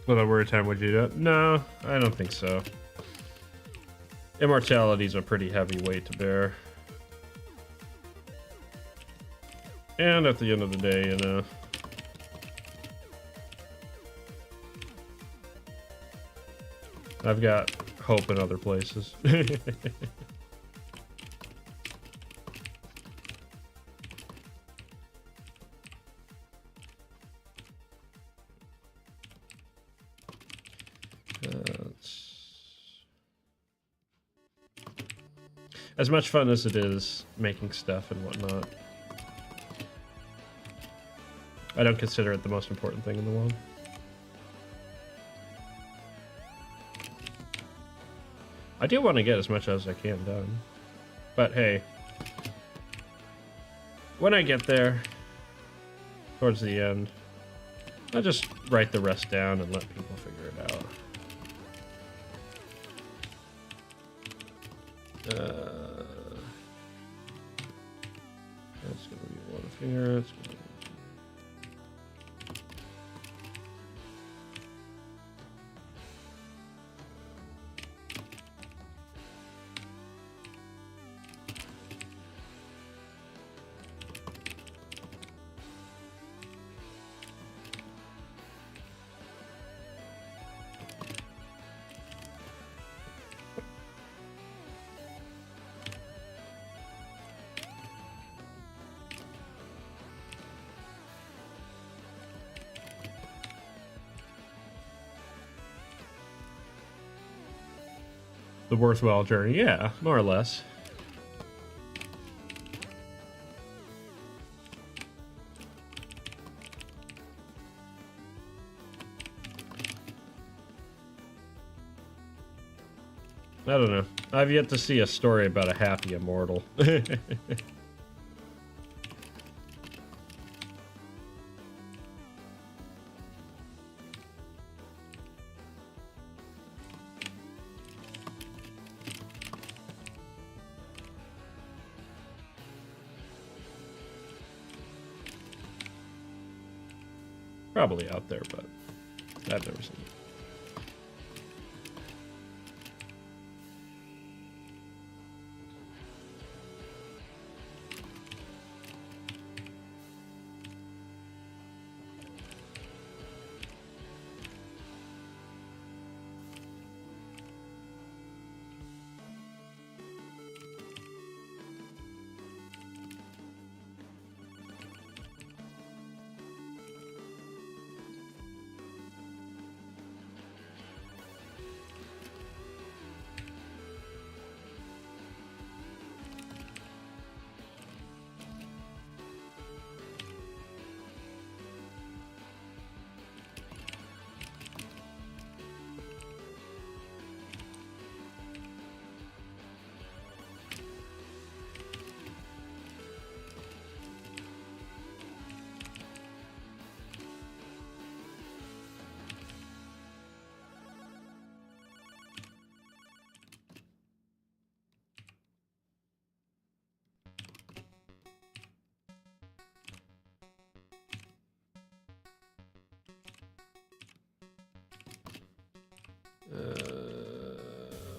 With a word time, would you do it? No, I don't think so. Immortality's a pretty heavy weight to bear. And at the end of the day, you know, I've got hope in other places. As much fun as it is making stuff and whatnot, I don't consider it the most important thing in the world. I do want to get as much as I can done. But hey, when I get there, towards the end, I'll just write the rest down and let people figure it out. That's gonna be one finger. It's gonna be the worthwhile journey, yeah, more or less. I don't know. I've yet to see a story about a happy immortal. Probably out there, but I've never seen it.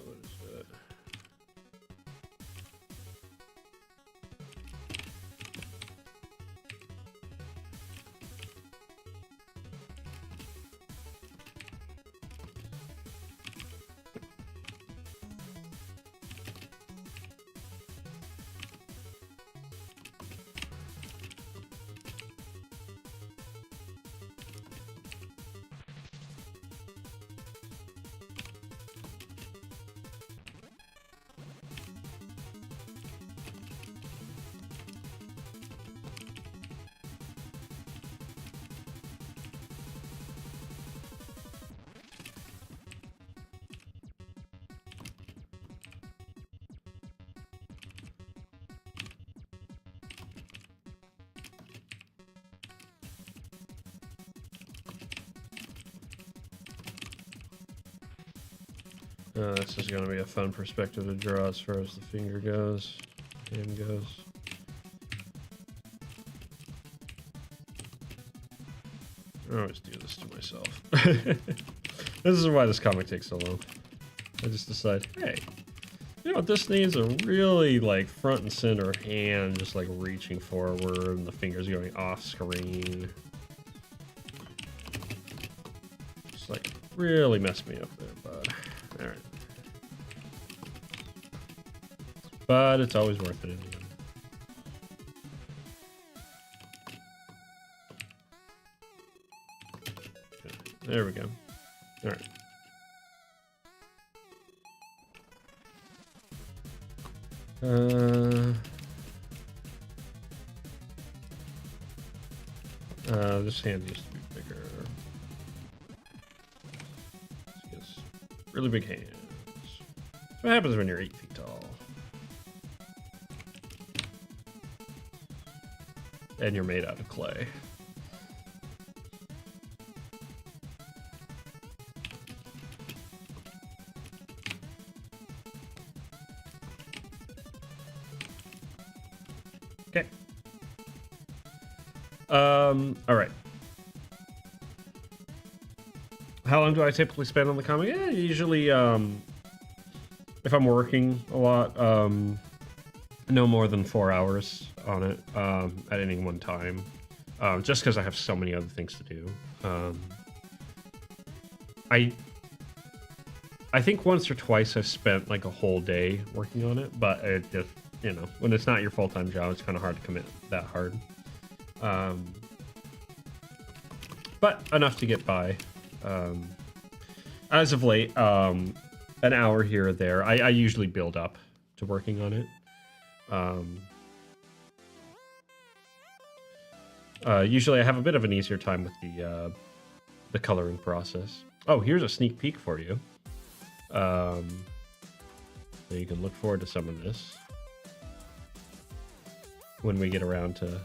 What is that? This is going to be a fun perspective to draw as far as the finger goes, hand goes. I always do this to myself. This is why this comic takes so long. I just decide, hey, you know what, this needs a really like front and center hand just like reaching forward and the fingers going off screen. Just like really messed me up there, bud. All right. But it's always worth it in the end. Okay, there we go. All right. This hand used to be bigger. Just really big hands. That's what happens when you're 8 feet tall. And you're made out of clay. Okay. All right. How long do I typically spend on the comic? Yeah, usually, if I'm working a lot, no more than 4 hours on it at any one time, just because I have so many other things to do. I think once or twice I've spent like a whole day working on it, but it just, you know, when it's not your full-time job, it's kind of hard to commit that hard. But enough to get by. As of late, an hour here or there. I usually build up to working on it. Usually I have a bit of an easier time with the coloring process. Oh, here's a sneak peek for you. So you can look forward to some of this when we get around to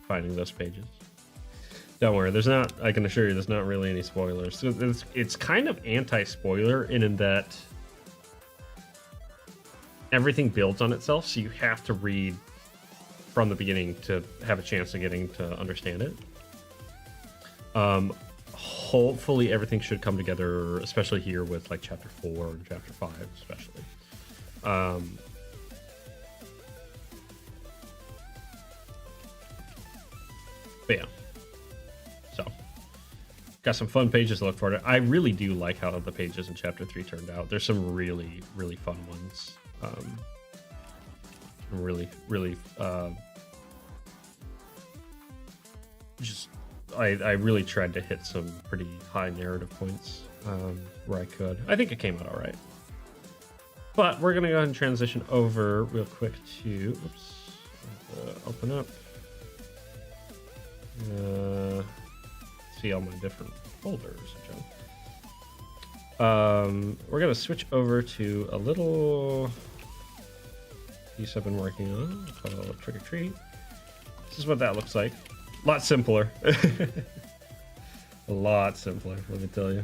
finding those pages. Don't worry, there's not, I can assure you, there's not really any spoilers. So it's kind of anti-spoiler in that everything builds on itself, so you have to read from the beginning to have a chance of getting to understand it. Hopefully everything should come together, especially here with like chapter 4 and chapter 5 especially. But yeah, so got some fun pages to look forward to. I really do like how the pages in chapter 3 turned out. There's some really fun ones. Really just I really tried to hit some pretty high narrative points where I could. I think it came out all right. But we're gonna go ahead and transition over real quick to open up. See all my different folders. We're gonna switch over to a little piece I've been working on called Trick or Treat. This is what that looks like. A lot simpler. A lot simpler, let me tell you.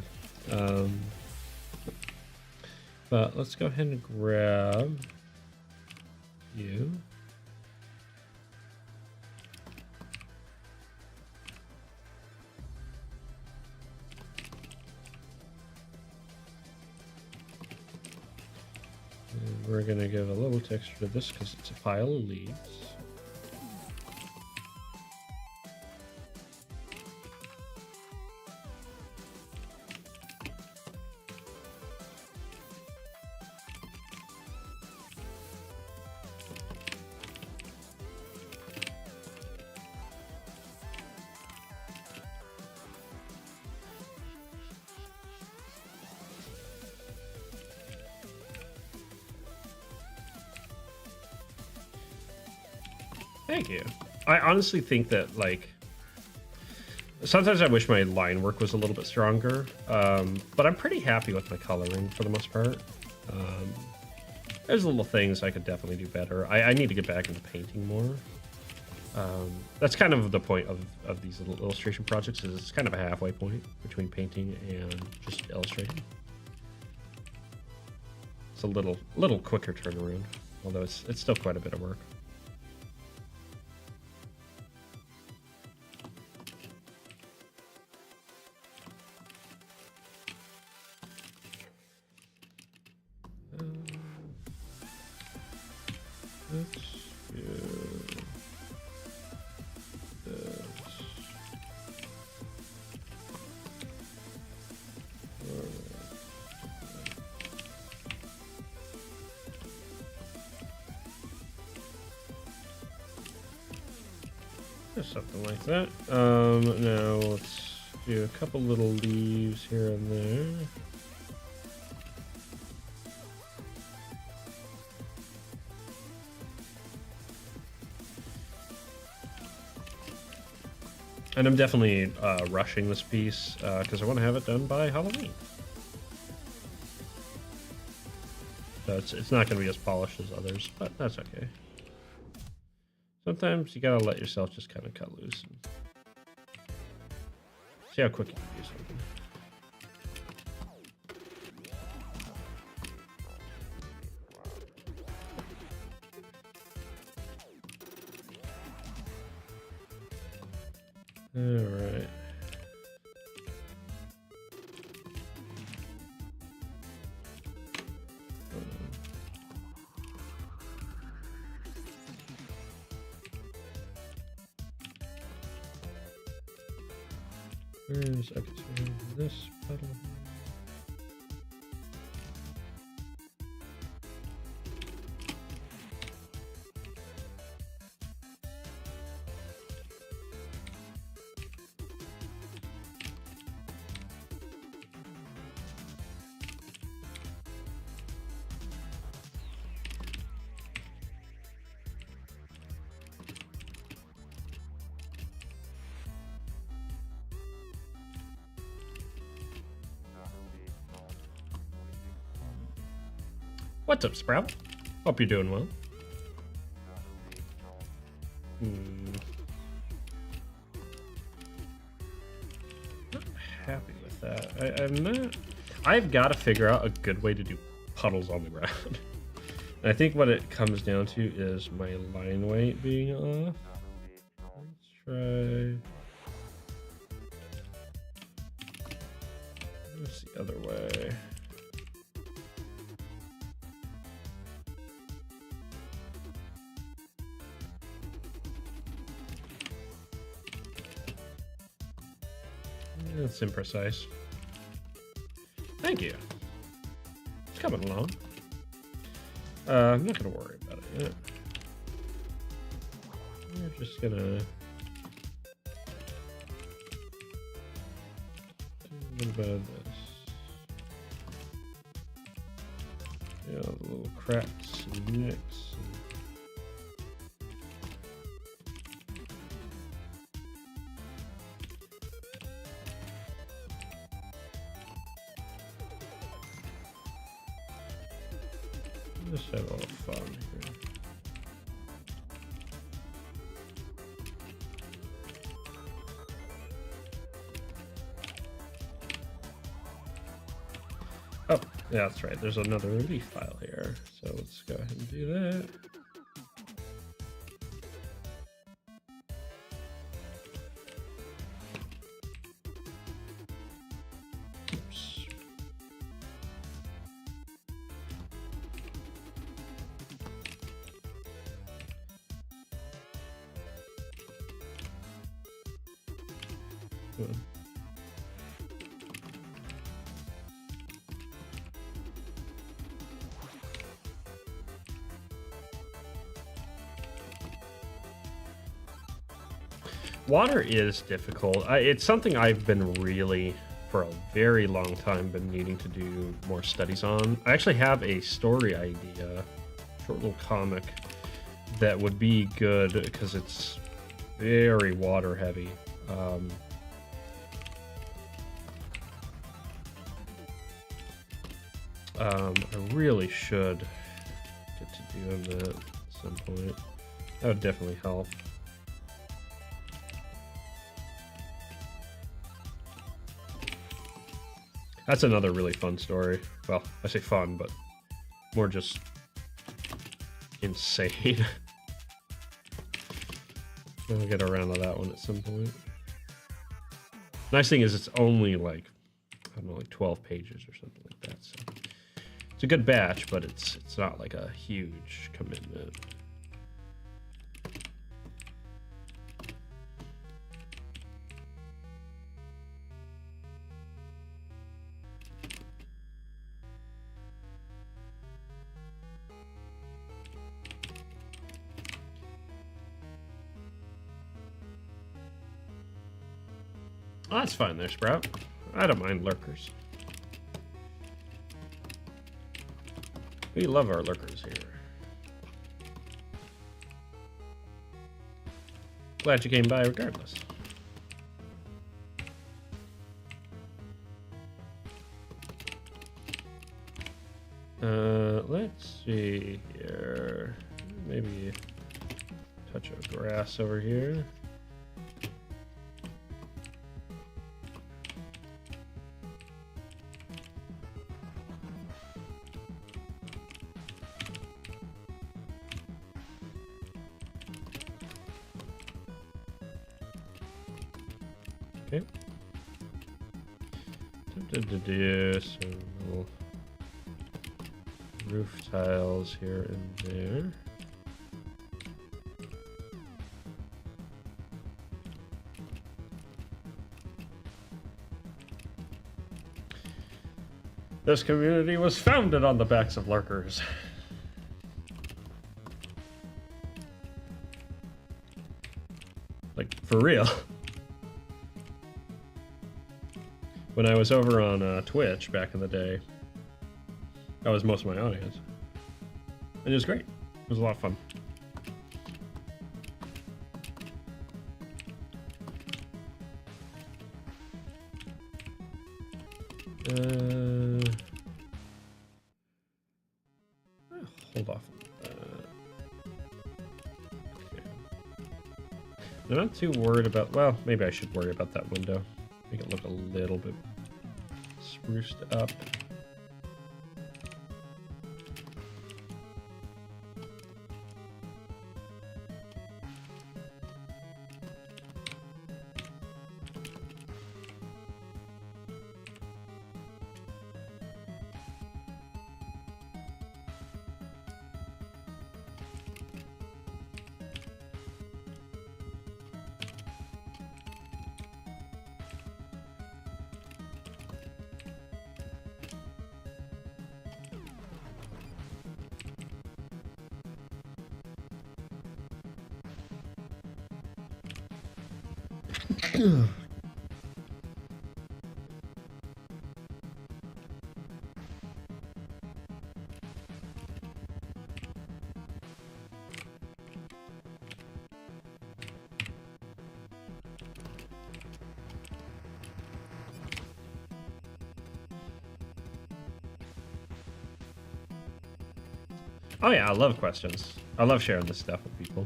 But let's go ahead and grab you. And we're going to give a little texture to this because it's a pile of leaves. Thank you. I honestly think that, like, sometimes I wish my line work was a little bit stronger, but I'm pretty happy with my coloring for the most part. There's little things I could definitely do better. I need to get back into painting more. That's kind of the point of these little illustration projects, is it's kind of a halfway point between painting and just illustrating. It's a little quicker turnaround, although it's still quite a bit of work. Just something like that. Now let's do a couple little leaves here and there. And I'm definitely rushing this piece because I want to have it done by Halloween. So it's not going to be as polished as others, but that's okay. Sometimes you gotta let yourself just kind of cut loose and see how quick you can do something. All right. Where's this puddle? What's up, Sprout? Hope you're doing well. Not happy with that. I'm not. I've got to figure out a good way to do puddles on the ground. And I think what it comes down to is my line weight being off. Let's try. What's the other way? That's imprecise. Thank you. It's coming along. I'm not gonna worry about it yet. We're just gonna do a little bit of this. Yeah, the little cracks and nicks. Just have a little fun here. Oh, yeah, that's right. There's another relief file here. So let's go ahead and do that. Oops. Good. Water is difficult. It's something I've been really, for a very long time, been needing to do more studies on. I actually have a story idea, short little comic, that would be good because it's very water heavy. I really should get to doing that at some point. That would definitely help. That's another really fun story. Well, I say fun, but more just insane. I'll get around to that one at some point. Nice thing is it's only like, I don't know, like 12 pages or something like that. So it's a good batch, but it's not like a huge commitment. Oh, that's fine there, Sprout. I don't mind lurkers. We love our lurkers here. Glad you came by regardless. Let's see here. Maybe touch of grass over here. Okay. Tempted to do some little roof tiles here and there. This community was founded on the backs of lurkers. Like, for real. When I was over on Twitch back in the day, that was most of my audience. And it was great. It was a lot of fun. Hold off on that. Okay. I'm not too worried about, well, maybe I should worry about that window. Make it look a little bit spruced up. Oh yeah, I love questions. I love sharing this stuff with people.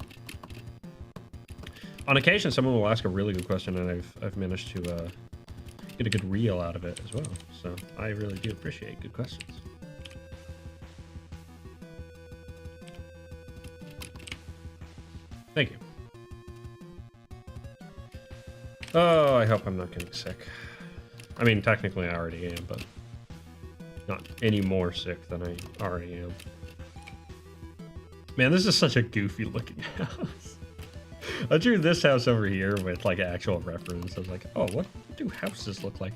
On occasion, someone will ask a really good question, and I've managed to get a good reel out of it as well. So I really do appreciate good questions. Thank you. Oh, I hope I'm not getting sick. I mean, technically I already am, but not any more sick than I already am. Man, this is such a goofy looking house. I drew this house over here with like actual reference. I was like, oh, what do houses look like?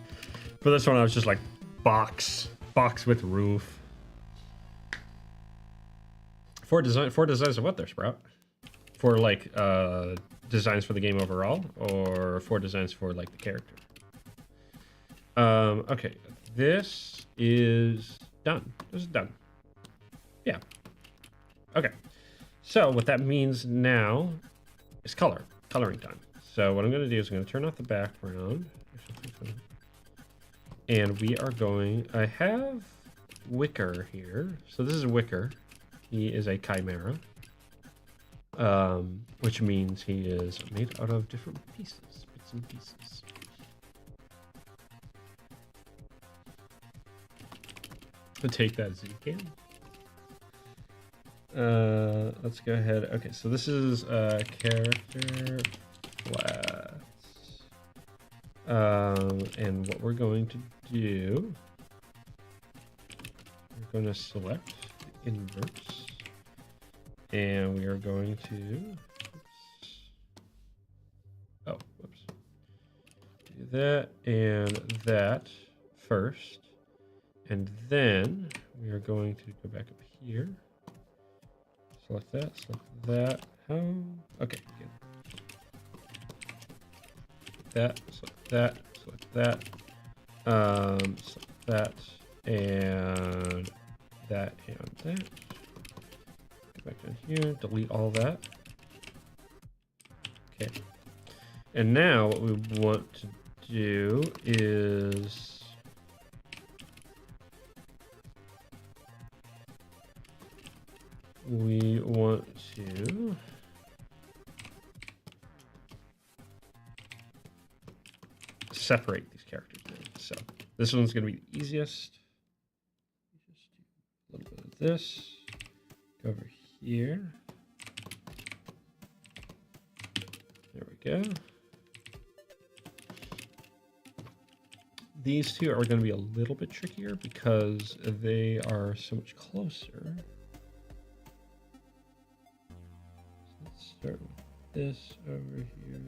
For this one, I was just like, box with roof. Four designs of what there, Sprout? For like designs for the game overall, or 4 designs for like the character? Okay, this is done. This is done. Yeah. Okay. So what that means now is coloring time. So what I'm going to do is I'm going to turn off the background. And we are going, I have Wicker here. So this is Wicker. He is a chimera. Which means he is made out of different pieces, bits and pieces. I'll take that as you can. Let's go ahead. Okay, so this is character flats. And what we're going to do, we're going to select inverts, and we are going to, do that and that first, and then we are going to go back up here. Select that. Okay, good. Select that, select that, and that. Go back down here, delete all that. Okay. And now what we want to do is we want to separate these characters in. So this one's going to be the easiest. Just do a little bit of this. Go over here. There we go. These two are going to be a little bit trickier because they are so much closer. Start with this over here.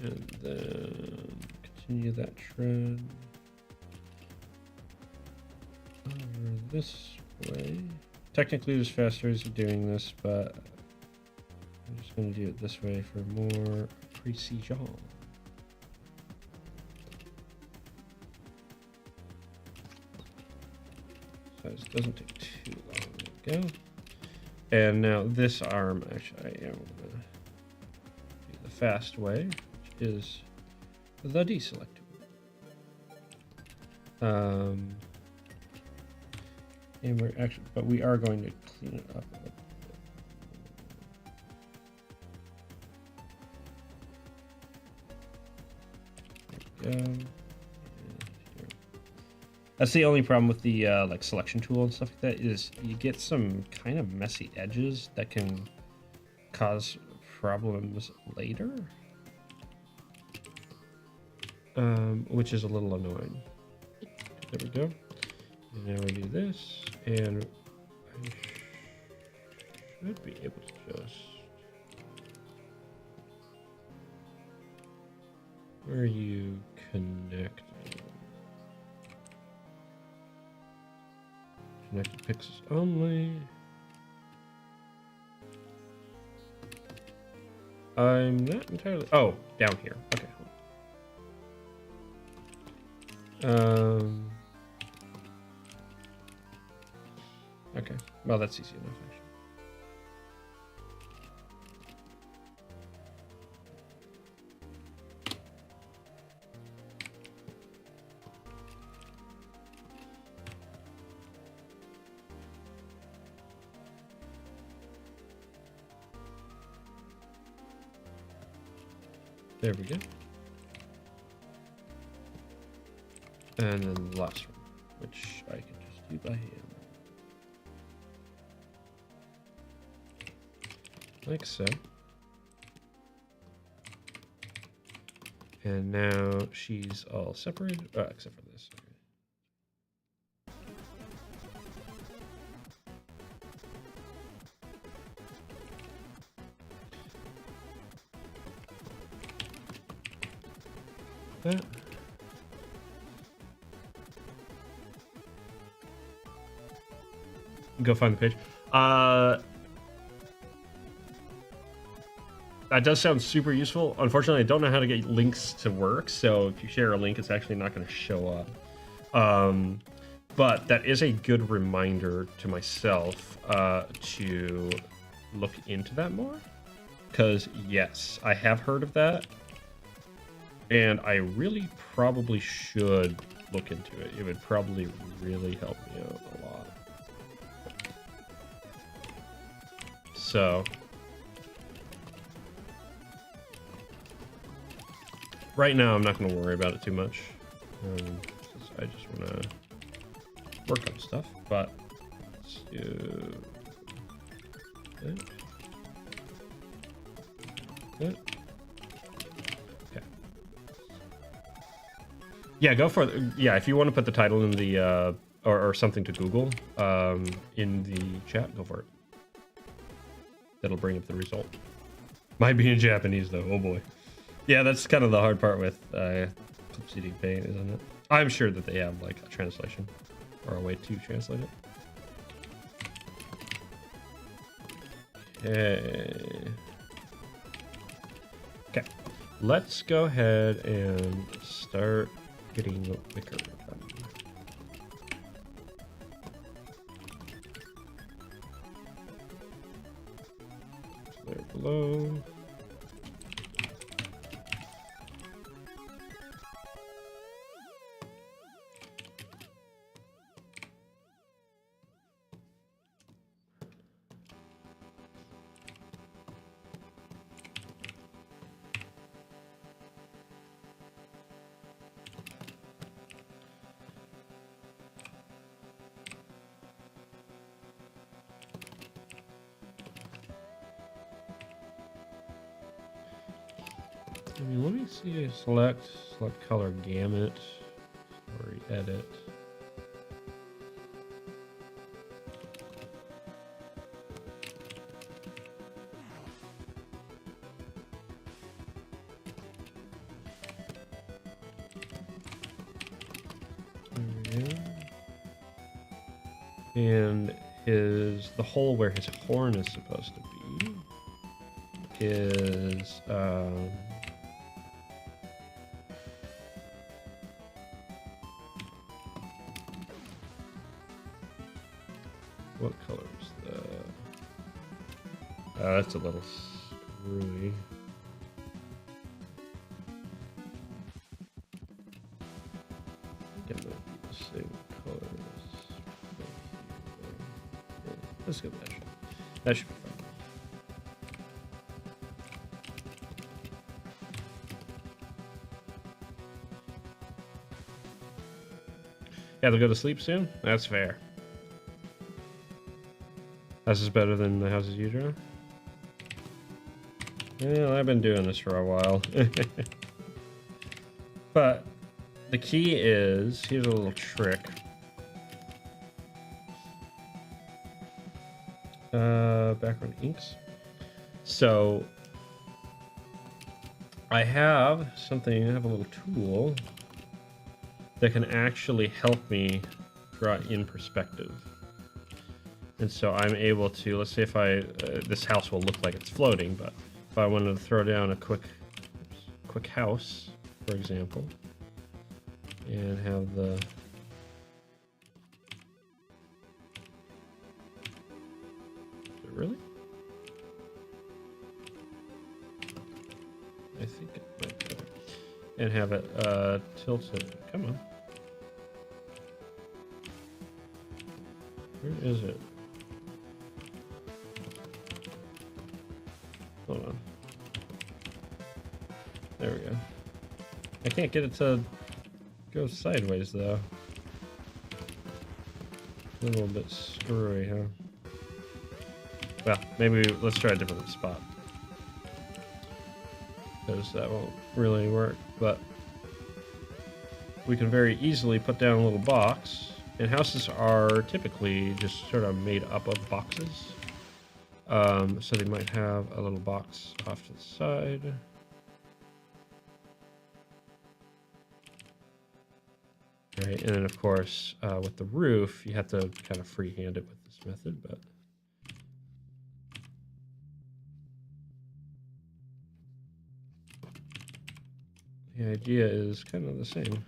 And then continue that trend over this way. Technically there's faster ways of doing this, but I'm just going to do it this way for more precision. It doesn't take too long. There we go. And now this arm, actually, I am going to do the fast way, which is the deselect tool. And we're actually, but we are going to clean it up a bit. There we go. That's the only problem with the like selection tool and stuff like that, is you get some kind of messy edges that can cause problems later, which is a little annoying. There we go. And now we do this, and I should be able to just, where you connect. Connected pixels only. I'm not entirely... Oh, down here. Okay. Okay. Well, that's easy enough, actually. There we go. And then the last one, which I can just do by hand. Like so. And now she's all separated, except for this. That. Go find the page. That does sound super useful. Unfortunately, I don't know how to get links to work, so if you share a link, it's actually not going to show up. But that is a good reminder to myself to look into that more. Because, yes, I have heard of that. And I really probably should look into it. It would probably really help me out a lot. So... right now, I'm not going to worry about it too much. I just want to work on stuff. But let's do that. That. Okay. Yeah, go for it. Yeah, if you want to put the title in the or something to Google in the chat, go for it. That'll bring up the result. Might be in Japanese though. Oh boy. Yeah, that's kind of the hard part with Clip CD Paint, isn't it? I'm sure that they have like a translation or a way to translate it. Okay. Okay. Let's go ahead and start getting the wicker done. So there below. Let me see. Select color gamut. Story edit. And the hole where his horn is supposed to be is what color is that? That's a little screwy. It might be the same color as let's go with that. That should be fine. Yeah, they'll go to sleep soon? That's fair. This is better than the houses you draw? Well, I've been doing this for a while. But the key is, here's a little trick. Background inks. So I have a little tool that can actually help me draw in perspective. And so I'm able to, let's say if I, this house will look like it's floating, but if I wanted to throw down a quick house, for example, and have the, really? I think it might go. And have it tilted. Come on. Where is it? Hold on. There we go. I can't get it to go sideways though. A little bit screwy, huh? Well, maybe let's try a different spot. Because that won't really work, but we can very easily put down a little box. And houses are typically just sort of made up of boxes. So they might have a little box off to the side. Right, and then of course, with the roof, you have to kind of freehand it with this method, but the idea is kind of the same.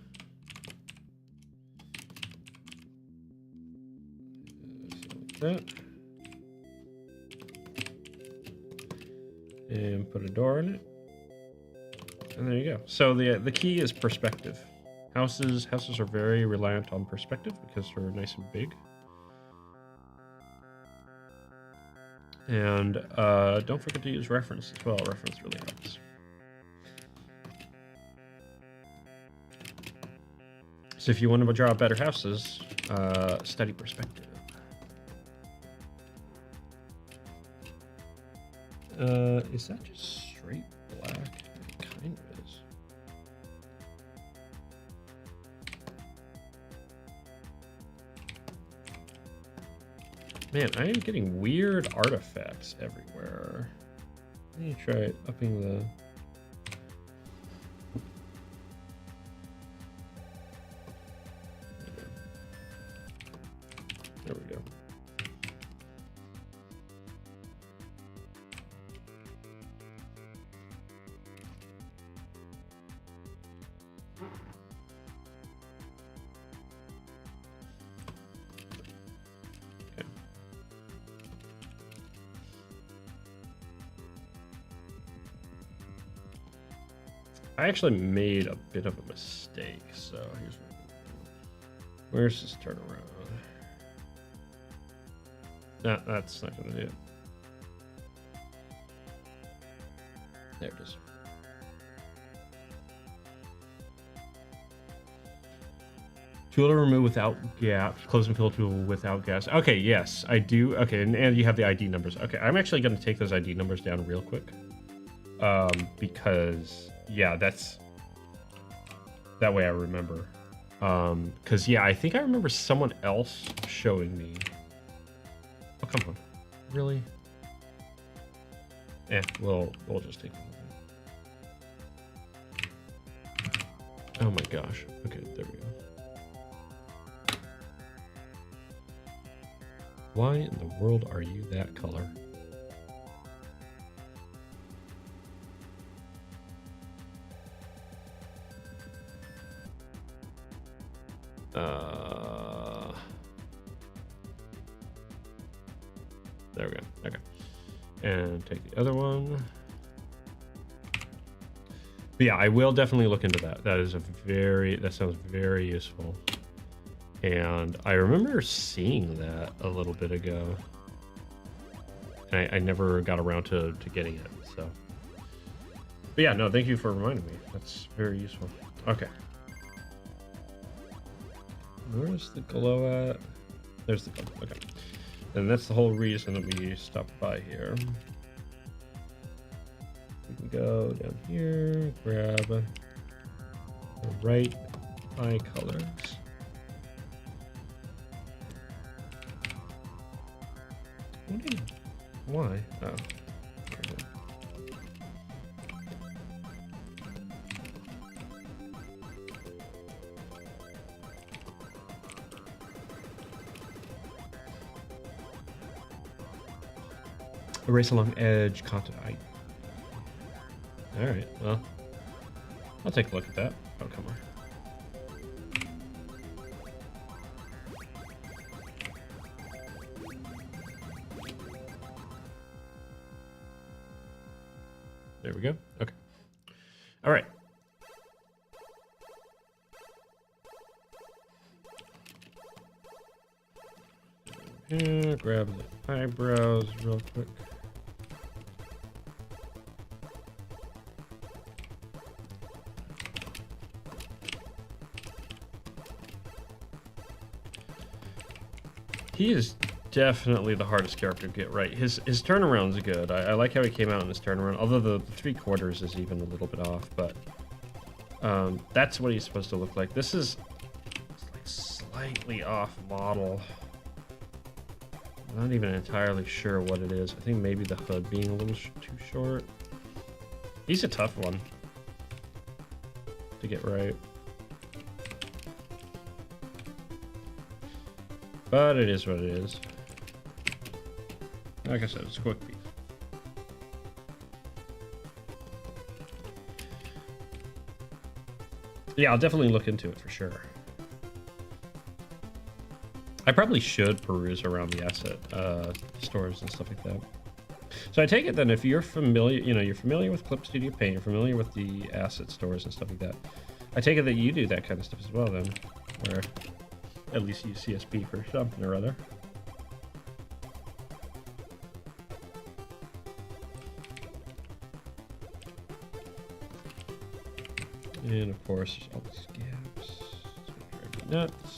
That. And put a door in it. And there you go. So the key is perspective. Houses are very reliant on perspective because they're nice and big. And don't forget to use reference as well. Reference really helps. So if you want to draw better houses, study perspective. Is that just straight black? It kind of is. Man, I am getting weird artifacts everywhere. Let me try upping the... There we go. I actually made a bit of a mistake, so here's what I'm doing. Where's this turnaround? Nah, that's not gonna do it. There it is. Tool to remove without gaps. Close and fill tool without gaps. Okay, yes, I do. Okay, and you have the ID numbers. Okay, I'm actually going to take those ID numbers down real quick. Because, yeah, that's... That way I remember. Because, yeah, I think I remember someone else showing me... Oh, come on. Really? We'll just take the whole thing. Oh my gosh. Okay, there we go. Why in the world are you that color? There we go. Okay. And take the other one. But yeah, I will definitely look into that. That sounds very useful. And I remember seeing that a little bit ago. And I never got around to getting it, so. But yeah, no, thank you for reminding me. That's very useful. Okay. Where's the glow at? There's the glow, okay. And that's the whole reason that we stopped by here. We can go down here, grab the right eye colors. Why? Oh. Race along edge content. All right. Well, I'll take a look at that. Oh, come on. There we go. Okay. All right. Yeah, grab the eyebrows real quick. He is definitely the hardest character to get right. His turnaround's good. I like how he came out in his turnaround, although the 3/4 is even a little bit off, but that's what he's supposed to look like. This is like slightly off model. I'm not even entirely sure what it is. I think maybe the hood being a little too short. He's a tough one to get right. But it is what it is. Like I said, it's a quick piece. Yeah, I'll definitely look into it for sure. I probably should peruse around the asset stores and stuff like that. So I take it then if you're familiar, you're familiar with Clip Studio Paint, you're familiar with the asset stores and stuff like that. I take it that you do that kind of stuff as well then, where at least use CSP for something or other. And of course, there's all these gaps. Nuts.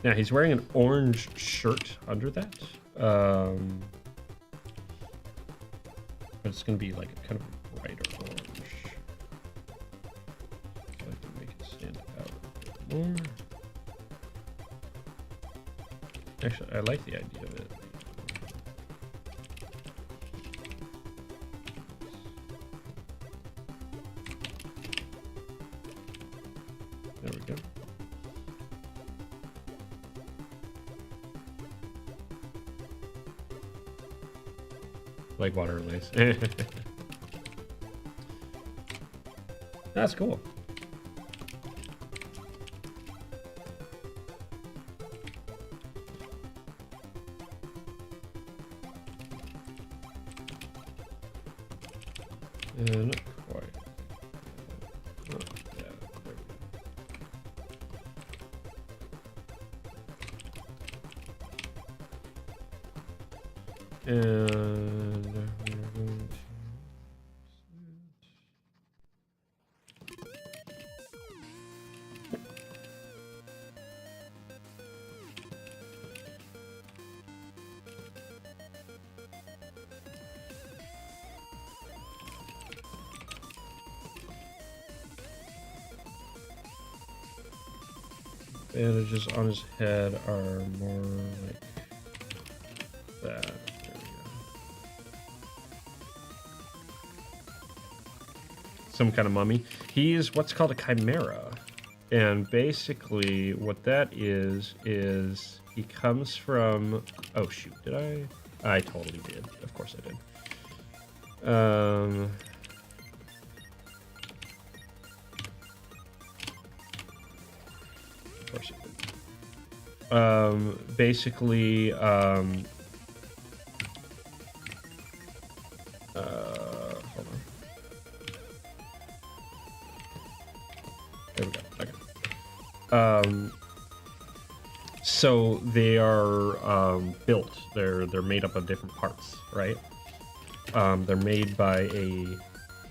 Now he's wearing an orange shirt under that. But it's gonna be like a kind of a brighter orange. So I can make it stand out a bit more. Actually, I like the idea of it. There we go. Like water lace. That's cool. Not quite. Oh, yeah, there we go. And we're going to bandages on his head are more like that. There we go. Some kind of mummy. He's what's called a chimera. And basically what that is he comes from... Oh, shoot. Did I? I totally did. Of course I did. Of course I did. Basically, hold on. There we go. Okay. So they are built. They're made up of different parts, right? They're made by a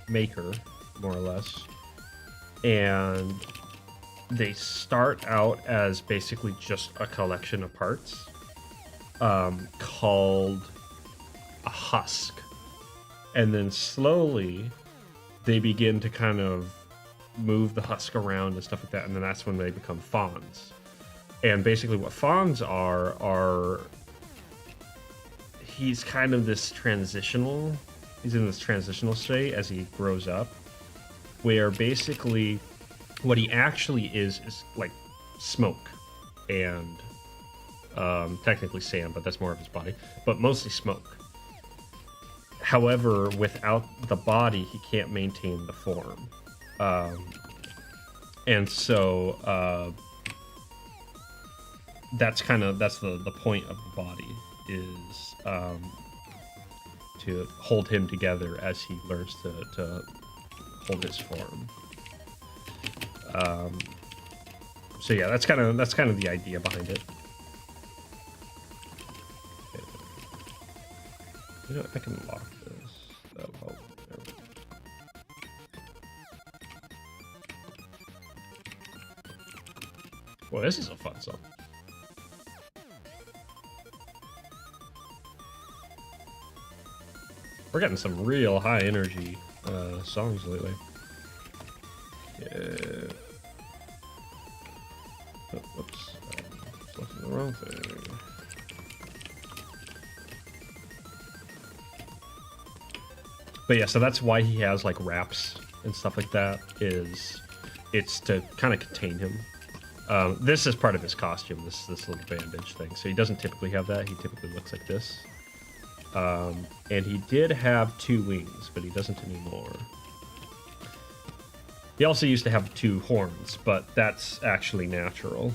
maker, more or less, and they start out as basically just a collection of parts called a husk, and then slowly they begin to kind of move the husk around and stuff like that, and then that's when they become fawns. And basically what fawns are he's kind of this transitional, he's in this transitional state as he grows up, where basically what he actually is like smoke and technically sand, but that's more of his body, but mostly smoke. However, without the body, he can't maintain the form. And so that's the point of the body, is to hold him together as he learns to hold his form. So yeah, that's kind of the idea behind it. Okay. You know, I can lock this. That'll help. There we go. Well, this is a fun song. We're getting some real high energy songs lately. Yeah. Oh, whoops. Selecting the wrong thing. But yeah, so that's why he has like wraps and stuff like that, is it's to kind of contain him. This is part of his costume, this little bandage thing. So he doesn't typically have that. He typically looks like this. And he did have 2 wings, but he doesn't anymore. He also used to have 2 horns, but that's actually natural.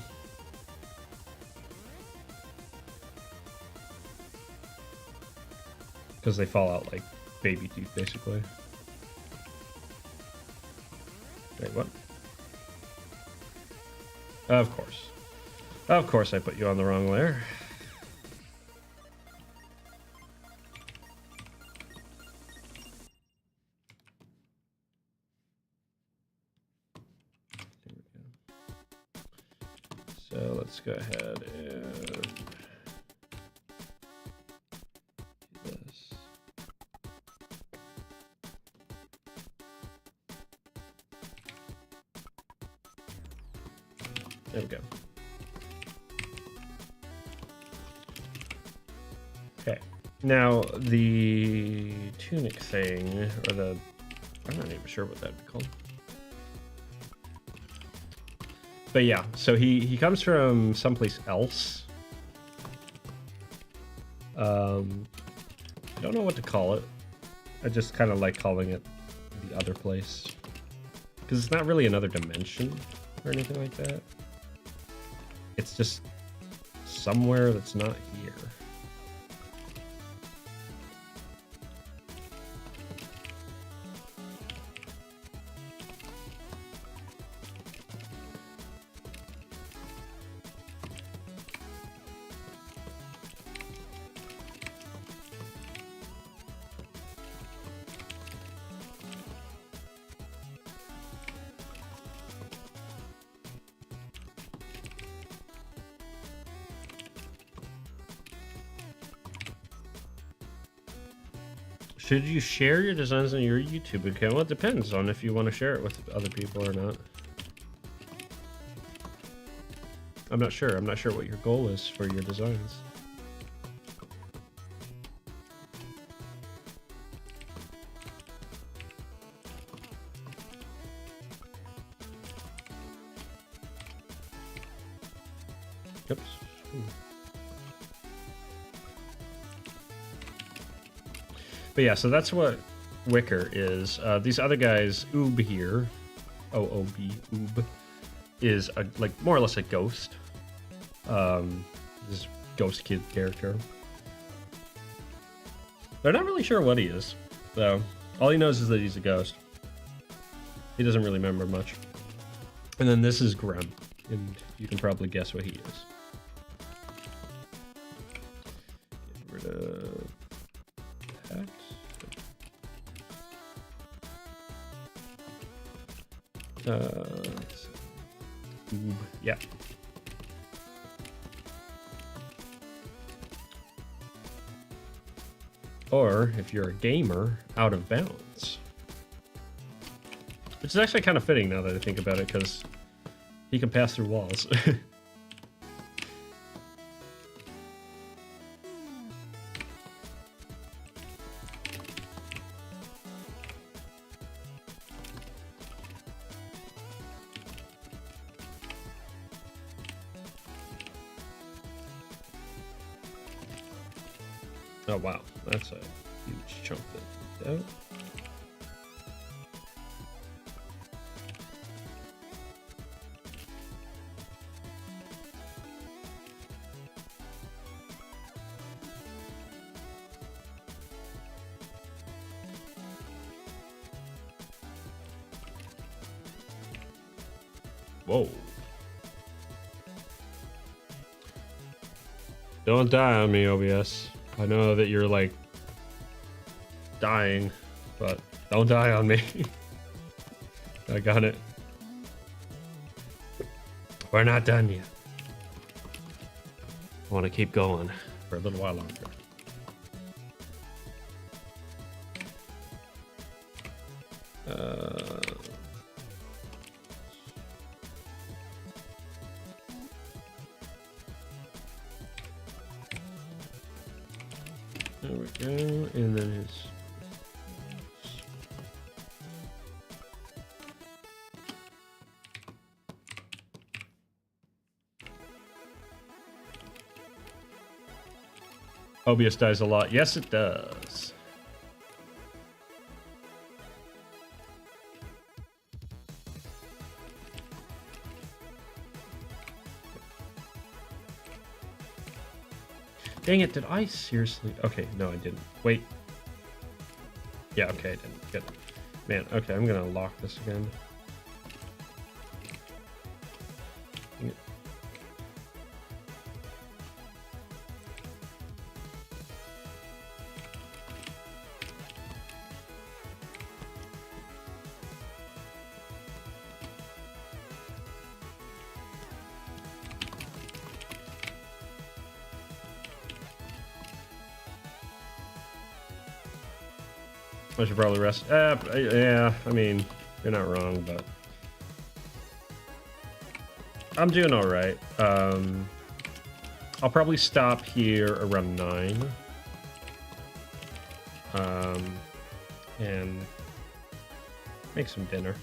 Because they fall out like baby teeth, basically. Wait, what? Of course. Of course I put you on the wrong layer. So let's go ahead and do this. There we go. Okay. Now the tunic thing, or the, I'm not even sure what that'd be called. But yeah, so he comes from someplace else. I don't know what to call it. I just kind of like calling it the other place, because it's not really another dimension or anything like that. It's just somewhere that's not here. Should you share your designs on your YouTube account? Well, it depends on if you want to share it with other people or not. I'm not sure. I'm not sure what your goal is for your designs. Oops. But yeah, so that's what Wicker is. These other guys, Oob here, O-O-B, Oob, is like more or less a ghost. This ghost kid character. They're not really sure what he is, though. All he knows is that he's a ghost. He doesn't really remember much. And then this is Grem, and you can probably guess what he is. Get rid of that. Yeah. Or, if you're a gamer, Out of Bounds. Which is actually kind of fitting now that I think about it, because he can pass through walls. Oh wow, that's a huge chunk that out. Whoa. Don't die on me, OBS. I know that you're like dying, but don't die on me. I got it. We're not done yet. I want to keep going for a little while longer. There we go, and then his. OBS dies a lot. Yes, it does. Dang it, did I seriously? Okay, no, I didn't. Wait. Yeah, okay, I didn't. Good. Man, okay, I'm gonna lock this again. I should probably rest. Yeah, I mean, you're not wrong, but I'm doing all right. I'll probably stop here around 9. And make some dinner.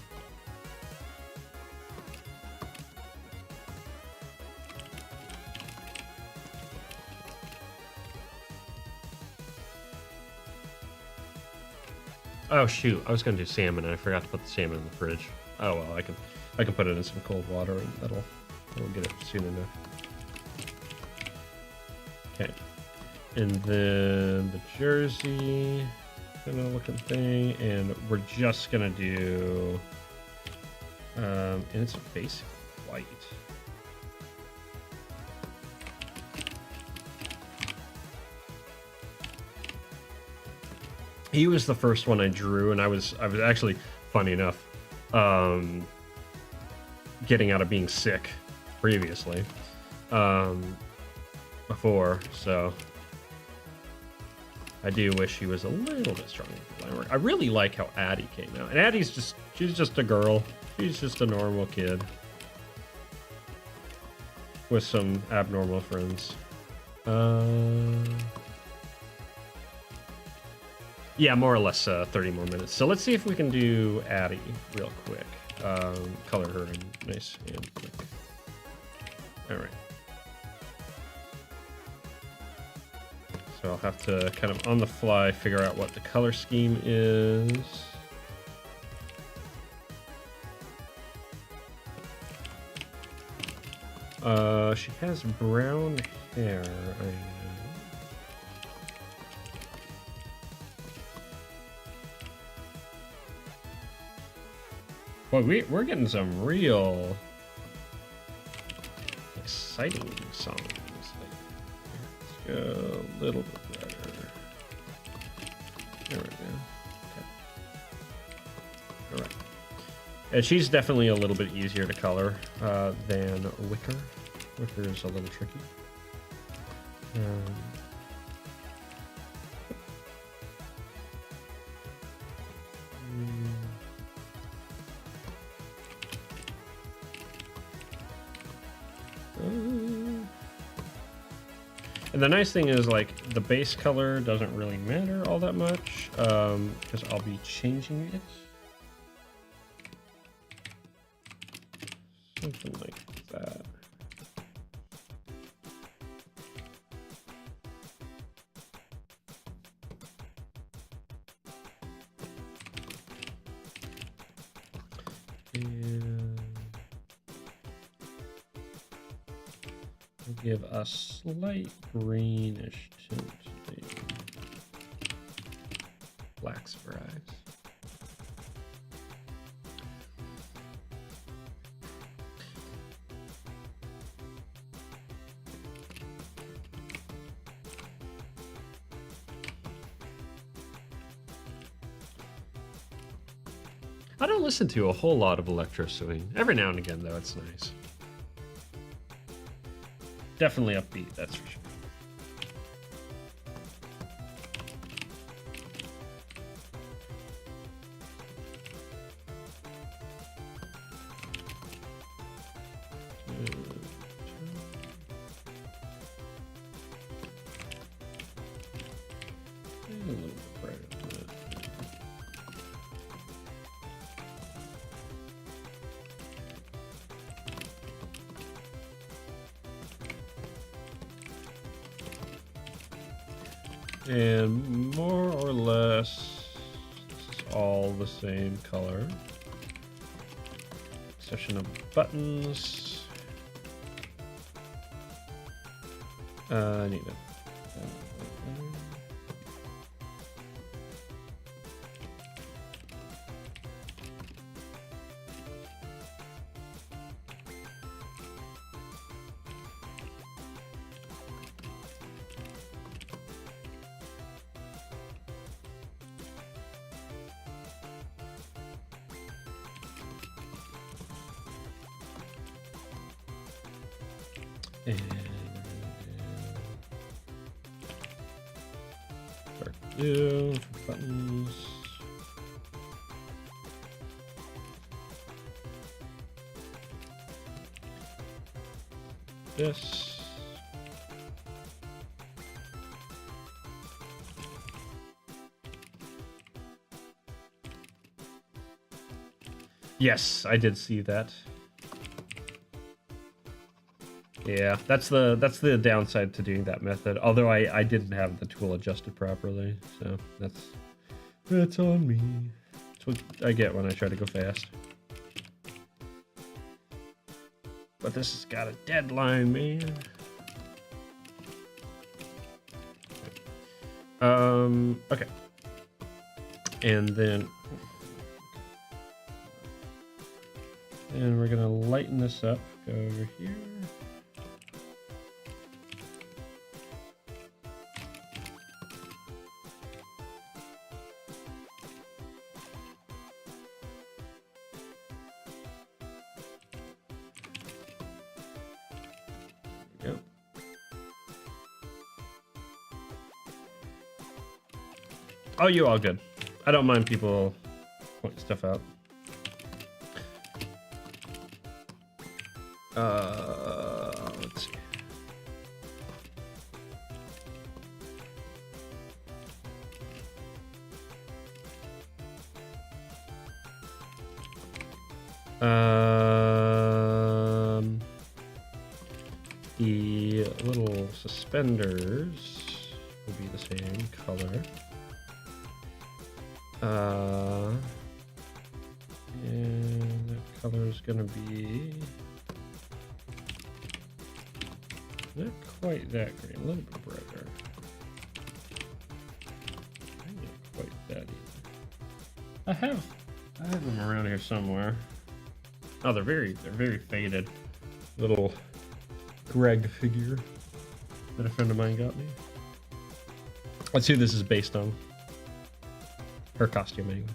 Oh shoot, I was gonna do salmon and I forgot to put the salmon in the fridge. Oh well, I can put it in some cold water and that'll get it soon enough. Okay. And then the jersey kind of looking thing, and we're just gonna do and it's a basic white. He was the first one I drew, and I was actually, funny enough, getting out of being sick previously, before, so I do wish he was a little bit stronger for line work. I really like how Addie came out, and she's just a girl. She's just a normal kid with some abnormal friends. Yeah, more or less 30 more minutes. So let's see if we can do Addie real quick. Color her in nice and quick. All right. So I'll have to kind of on the fly figure out what the color scheme is. She has brown hair. Well, we're getting some real exciting songs. Let's go a little bit better. There we go. Okay. All right. And she's definitely a little bit easier to color than Wicker. Wicker is a little tricky. And the nice thing is, like, the base color doesn't really matter all that much, because I'll be changing it. Something like that. And we'll give a slight greenish tint to the black for eyes. I don't listen to a whole lot of electro swing. Every now and again, though, it's nice. Definitely upbeat, that's for sure. A little bit brighter than that. And more or less, this is all the same color. Exception of buttons. I need it. And dark blue for buttons. This. Yes, I did see that. Yeah, that's the downside to doing that method. Although I didn't have the tool adjusted properly, so that's on me. That's what I get when I try to go fast. But this has got a deadline, man. Okay. And then we're gonna lighten this up. Go over here. Yep. Oh, you're all good. I don't mind people pointing stuff out. Let's see. The little suspenders will be the same color. And that color is going to be not quite that green, a little bit brighter. Not quite that either. I have them around here somewhere. Oh, they're very faded. Little Greg figure that a friend of mine got me. Let's see who this is based on. Her costume, anyway.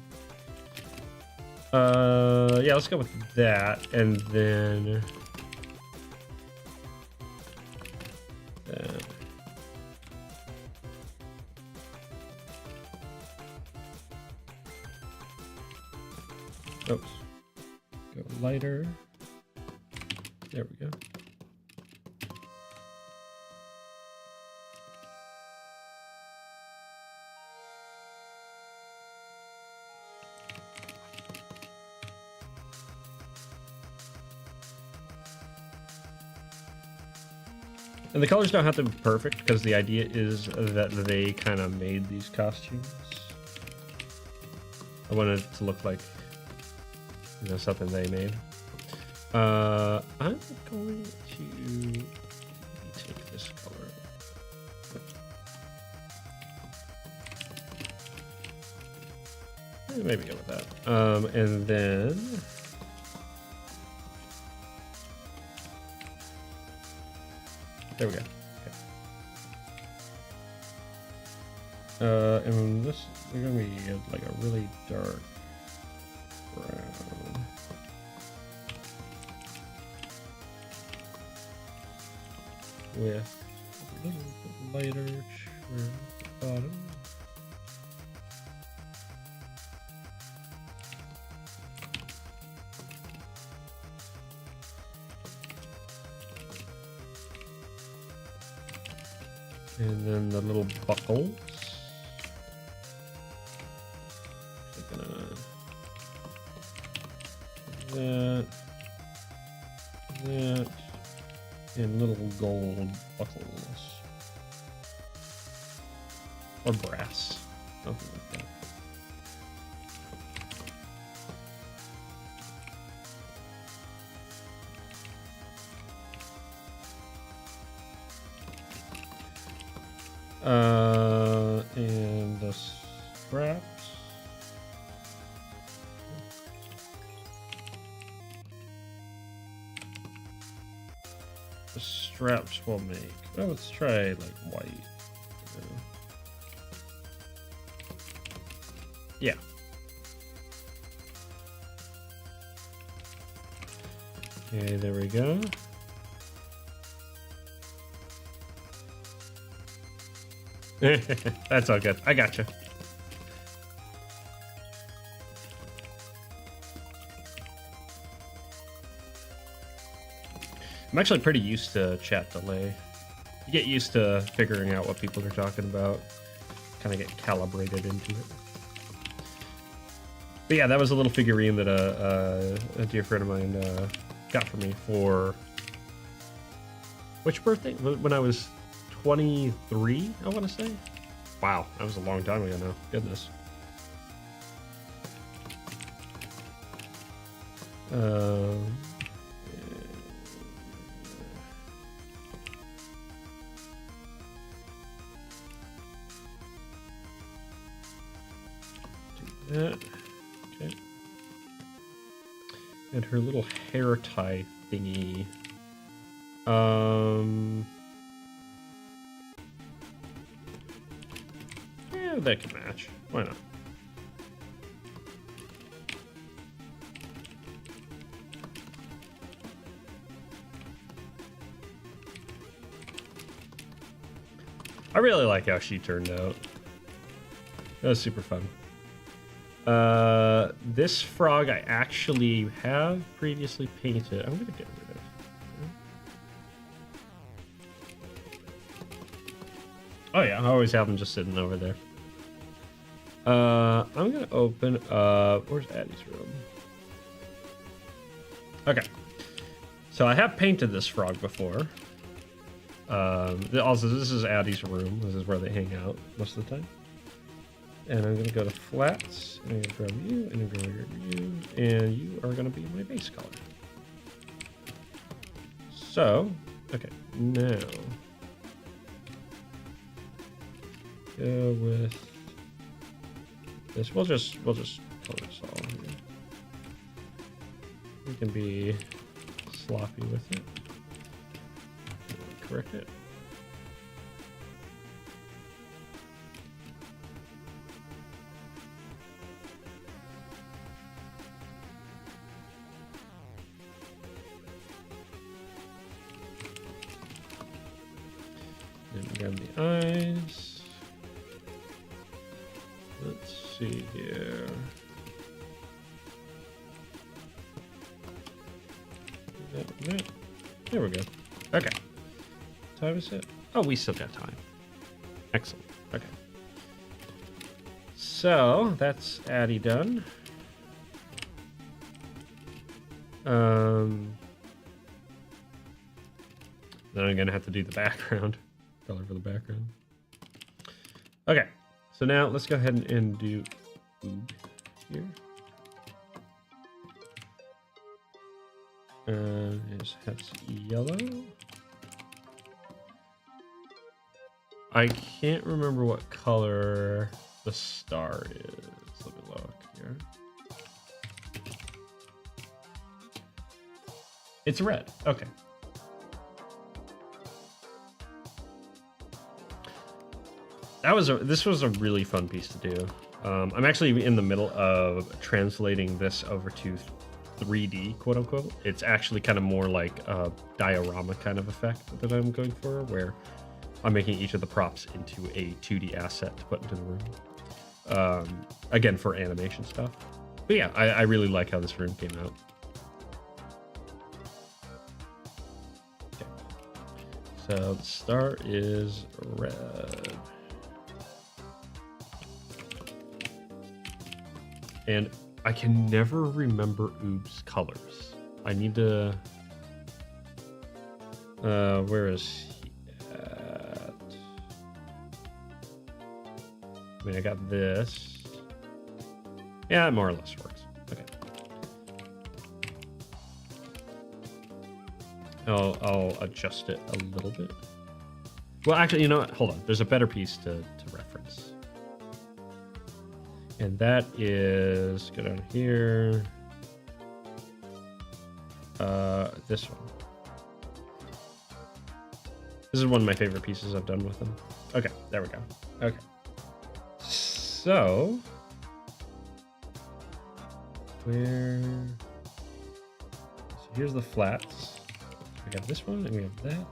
Yeah, let's go with that, and then that. Oops. Go lighter. There we go. And the colors don't have to be perfect because the idea is that they kind of made these costumes. I wanted it to look like, you know, something they made. I'm going to take this color. Maybe go with that. And then there we go. Okay. And this we're gonna be like a really dark brown. With a little bit lighter trim at the bottom. And then the little buckles. That, and little gold buckles. Or brass. Something like that. And the straps. The straps will make. Well, let's try like white. Yeah. Okay, there we go. That's all good. I gotcha. I'm actually pretty used to chat delay. You get used to figuring out what people are talking about. Kind of get calibrated into it. But yeah, that was a little figurine that a dear friend of mine got for me for... Which birthday? When I was 23, I want to say. Wow, that was a long time ago now. Goodness. Do that. Okay. And her little hair tie thingy. Yeah, that can match. Why not? I really like how she turned out. That was super fun. This frog I actually have previously painted. I'm gonna get rid of. Oh yeah, I always have them just sitting over there. I'm gonna open up. Where's Addie's room? Okay. So I have painted this frog before. Also, this is Addie's room. This is where they hang out most of the time. And I'm gonna go to flats. And I'm gonna grab you, and I'm gonna grab you, and you are gonna be my base color. So, okay, now go with this. We'll just color this all here. We can be sloppy with it. Correct it. And grab the eyes. Let's see here. There we go. Okay. Time is it? Oh, we still got time. Excellent. Okay. So that's Addie done. Then I'm gonna have to do the background. Color for the background. Okay, so now let's go ahead and do oob here. His head's yellow. I can't remember what color the star is. Let me look here. It's red. Okay. This was a really fun piece to do. I'm actually in the middle of translating this over to 3D, quote unquote. It's actually kind of more like a diorama kind of effect that I'm going for, where I'm making each of the props into a 2D asset to put into the room. Again, for animation stuff. But yeah, I really like how this room came out. Okay. So the star is red. And I can never remember Oob's colors. I need to... where is he at? I mean, I got this. Yeah, it more or less works. Okay. I'll adjust it a little bit. Well, actually, you know what? Hold on. There's a better piece to reference. And that is, go down here. This one. This is one of my favorite pieces I've done with them. Okay, there we go. Okay. So, so here's the flats. We got this one and we have that.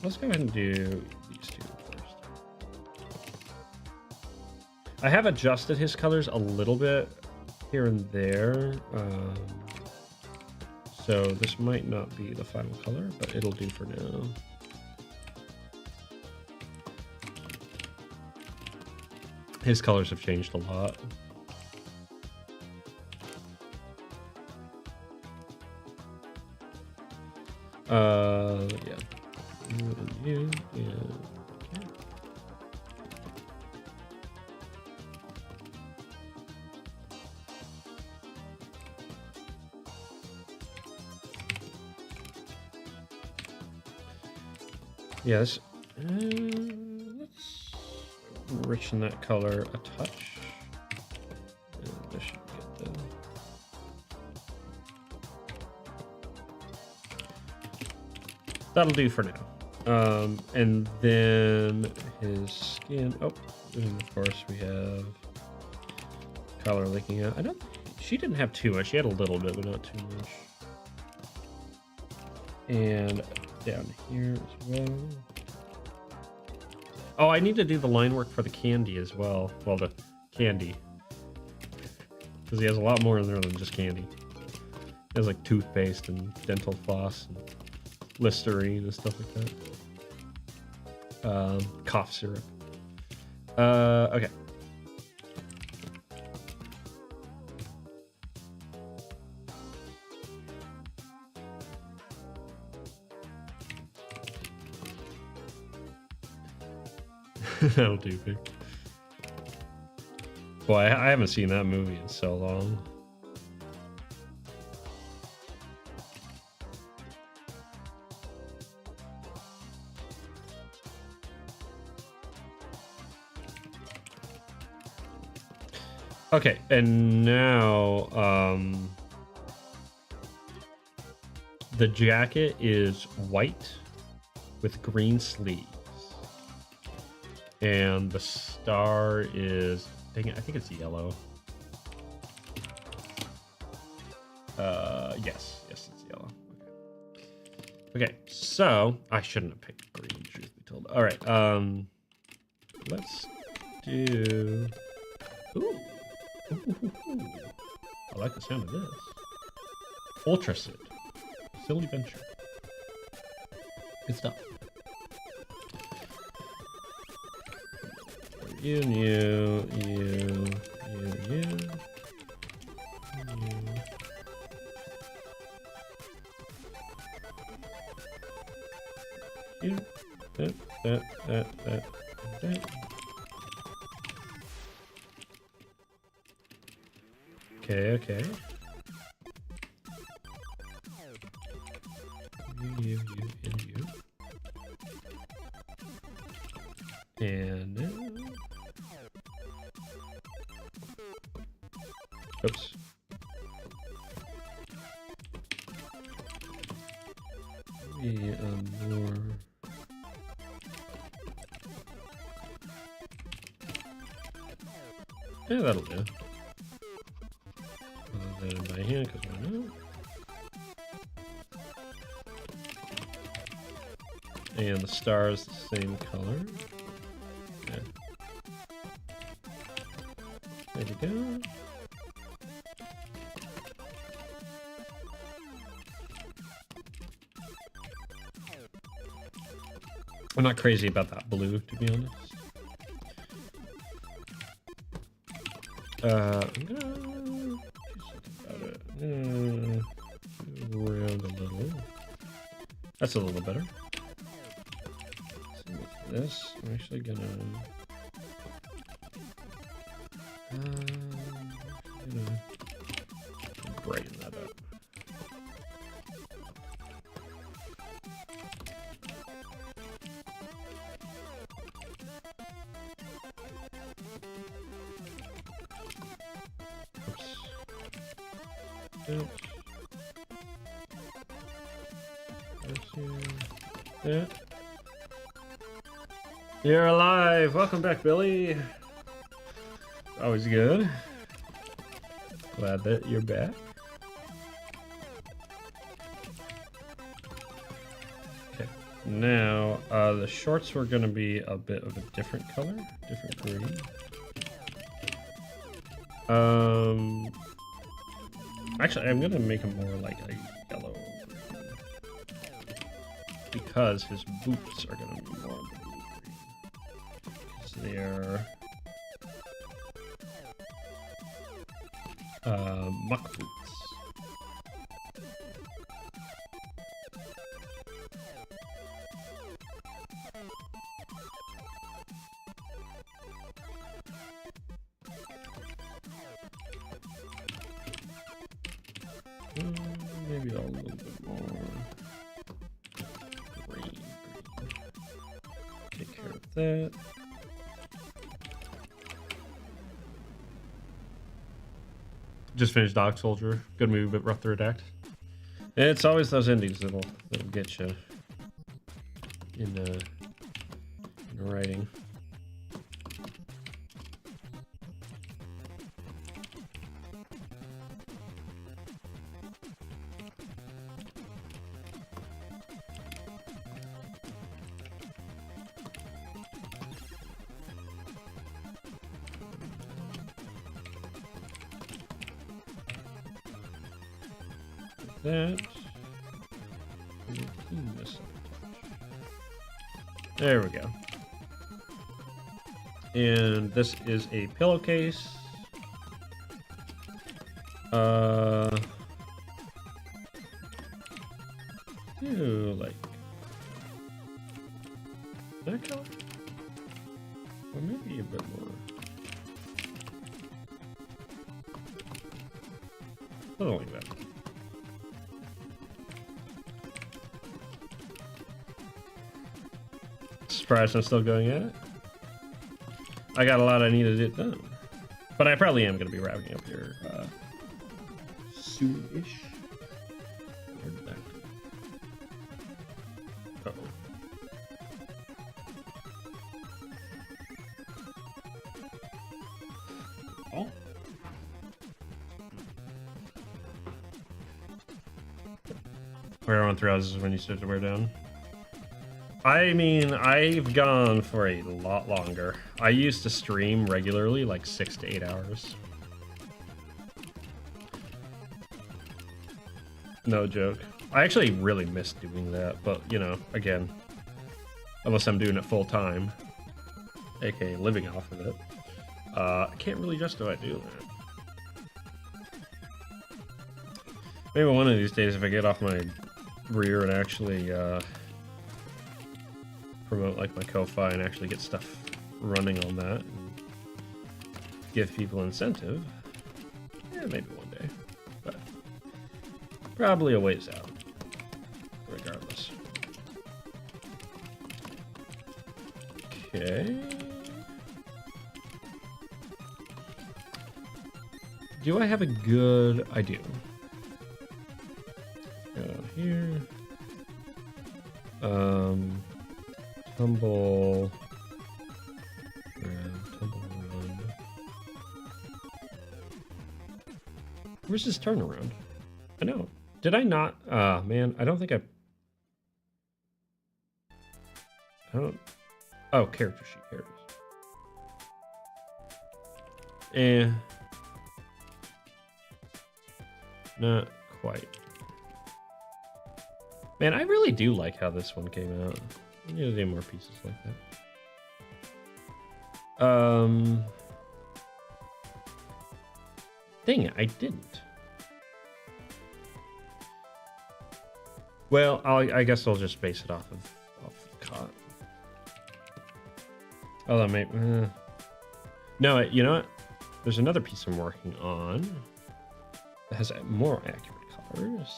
Let's go ahead and do these two first. I have adjusted his colors a little bit here and there. So this might not be the final color, but it'll do for now. His colors have changed a lot. Yeah. You, yeah. Yes. Let's enrichen that color a touch. And this should get the... That'll do for now. And then his skin. Oh, and of course we have color leaking out. She didn't have too much. She had a little bit, but not too much. And down here as well. Oh, I need to do the line work for the candy as well. Well, the candy. Because he has a lot more in there than just candy. He has like toothpaste and dental floss and Listerine and stuff like that. Cough syrup. Okay. That'll do, Vic. Boy, I haven't seen that movie in so long. Okay, and now the jacket is white with green sleeves. And the star is, dang it, I think it's yellow. Yes, it's yellow. Okay, so I shouldn't have picked green, truth be told. All right, let's do. Ooh. I like the sound of this. Ultrasid, Silly Venture. Good stuff. You. you. That. Okay. You. And oops. Maybe more. Yeah, that'll do. Put that in my hand because why not? And the star is the same color. Okay. There we go. I'm not crazy about that blue, to be honest. I'm gonna do something about it. Move around a little. That's a little better. So with this, I'm actually gonna brighten that up. Oops. Yeah. You're alive! Welcome back, Billy! Always good. Glad that you're back. Okay. Now, the shorts were gonna be a bit of a different color. Different green. Actually, I'm gonna make him more like a yellow because his boots are gonna be more blue-green. So they're muck boots. Maybe a little bit more green. Take care of that. Just finished Dog Soldier. Good movie, but rough to redact. It's always those indies that'll get you in writing. That. There we go. And this is a pillowcase. Like that color, or maybe a bit more. Something like that. Surprised I'm still going at it. I got a lot I needed it done. But I probably am going to be wrapping up here soon-ish. Where did that go? Oh. Wear on 3 hours is when you start to wear down. I mean, I've gone for a lot longer. I used to stream regularly, like 6 to 8 hours. No joke. I actually really miss doing that, but, you know, again, unless I'm doing it full time, aka living off of it, I can't really justify doing that. Maybe one of these days, if I get off my rear and actually promote like my Ko-Fi and actually get stuff running on that and give people incentive. Yeah, maybe one day, but probably a ways out, regardless. Okay. Do I have a good idea? Here. Tumble. Tumble around. Where's this turnaround? I know. Did I not? Man, I don't think I don't. Oh, character sheet. Here it is. Not quite. Man, I really do like how this one came out. I need to do more pieces like that. Dang it, I didn't. Well, I guess I'll just base it off of the cot. Oh, that may. No, you know what? There's another piece I'm working on that has more accurate colors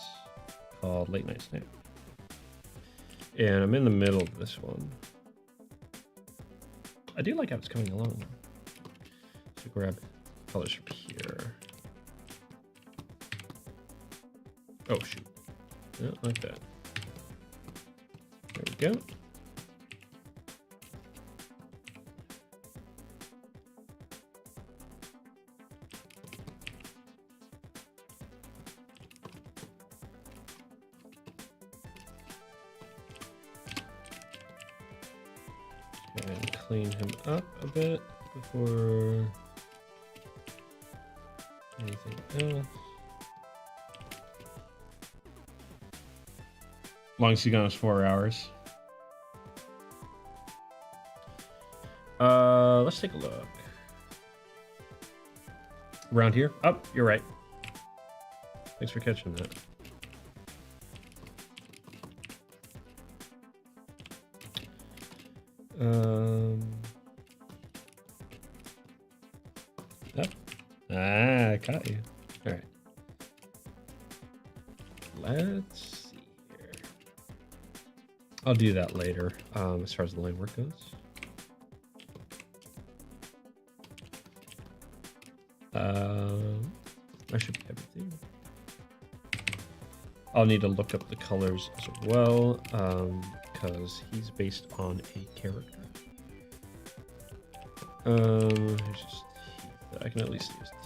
called Late Night Snap. And I'm in the middle of this one. I do like how it's coming along. So grab colors from here. Oh, shoot. Yeah, like that. There we go. And clean him up a bit before anything else. Longest he gone is 4 hours. Let's take a look. Around here? Oh, you're right. Thanks for catching that. I caught you. All right. Let's see here. I'll do that later. As far as the line work goes. That should be everything. I'll need to look up the colors as well, because he's based on a character. Here's just teeth. I can at least use teeth.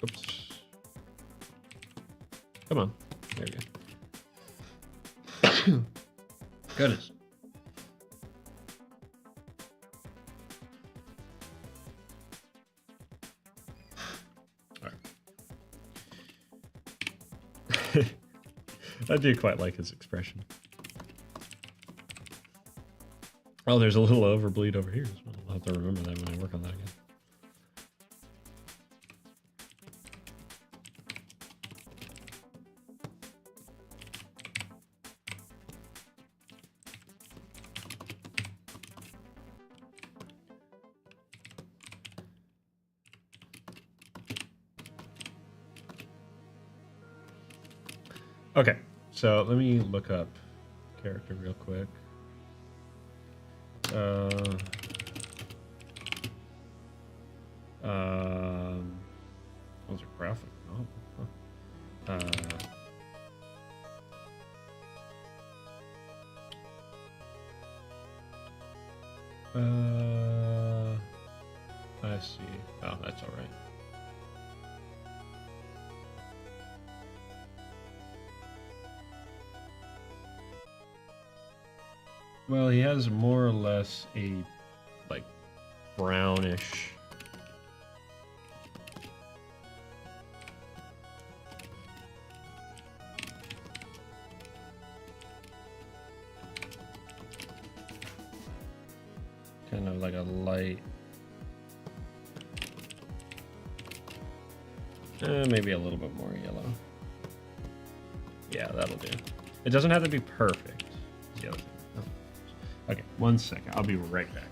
Oops. Come on. There we go. Goodness. All right. I do quite like his expression. Oh, there's a little overbleed over here as well. I'll have to remember that when I work on that again. Okay, so let me look up character real quick. Those are graphic novels. Huh? I see. Oh, that's all right. Well, he has more or less a like brownish. Kind of like a light. Maybe a little bit more yellow. Yeah, that'll do. It doesn't have to be perfect. Yeah. Oh. Okay, 1 second. I'll be right back.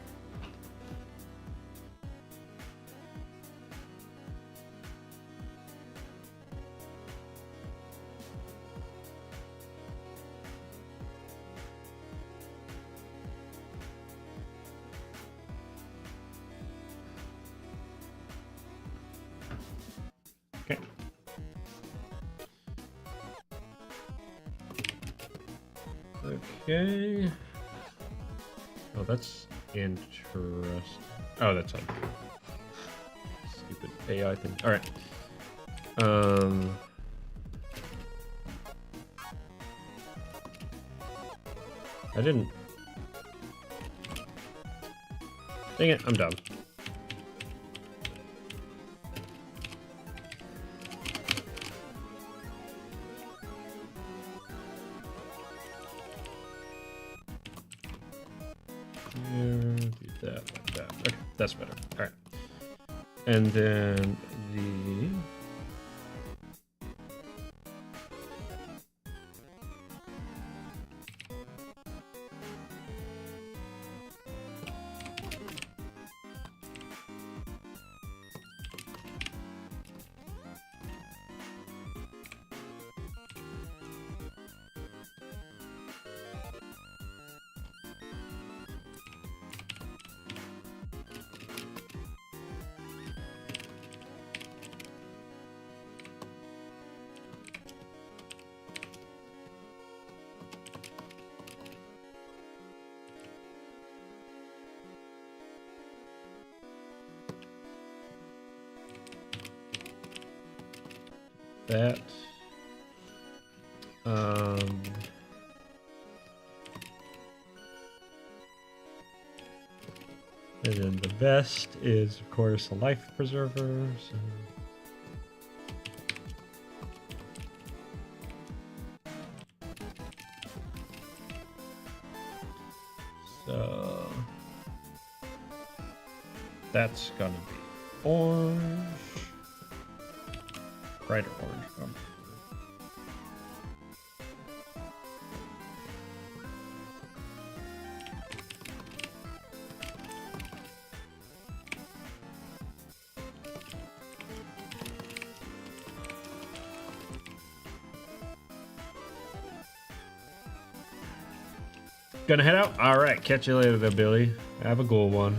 Okay. Okay. Oh, that's interesting. Oh, that's a stupid AI thing. All right. I didn't. Dang it! I'm dumb. Do that like that. Okay, that's better. All right. And then the that. And then the vest is, of course, a life preserver. So that's gonna be orange, brighter orange. Gonna head out? All right, catch you later there, Billy. Have a good one.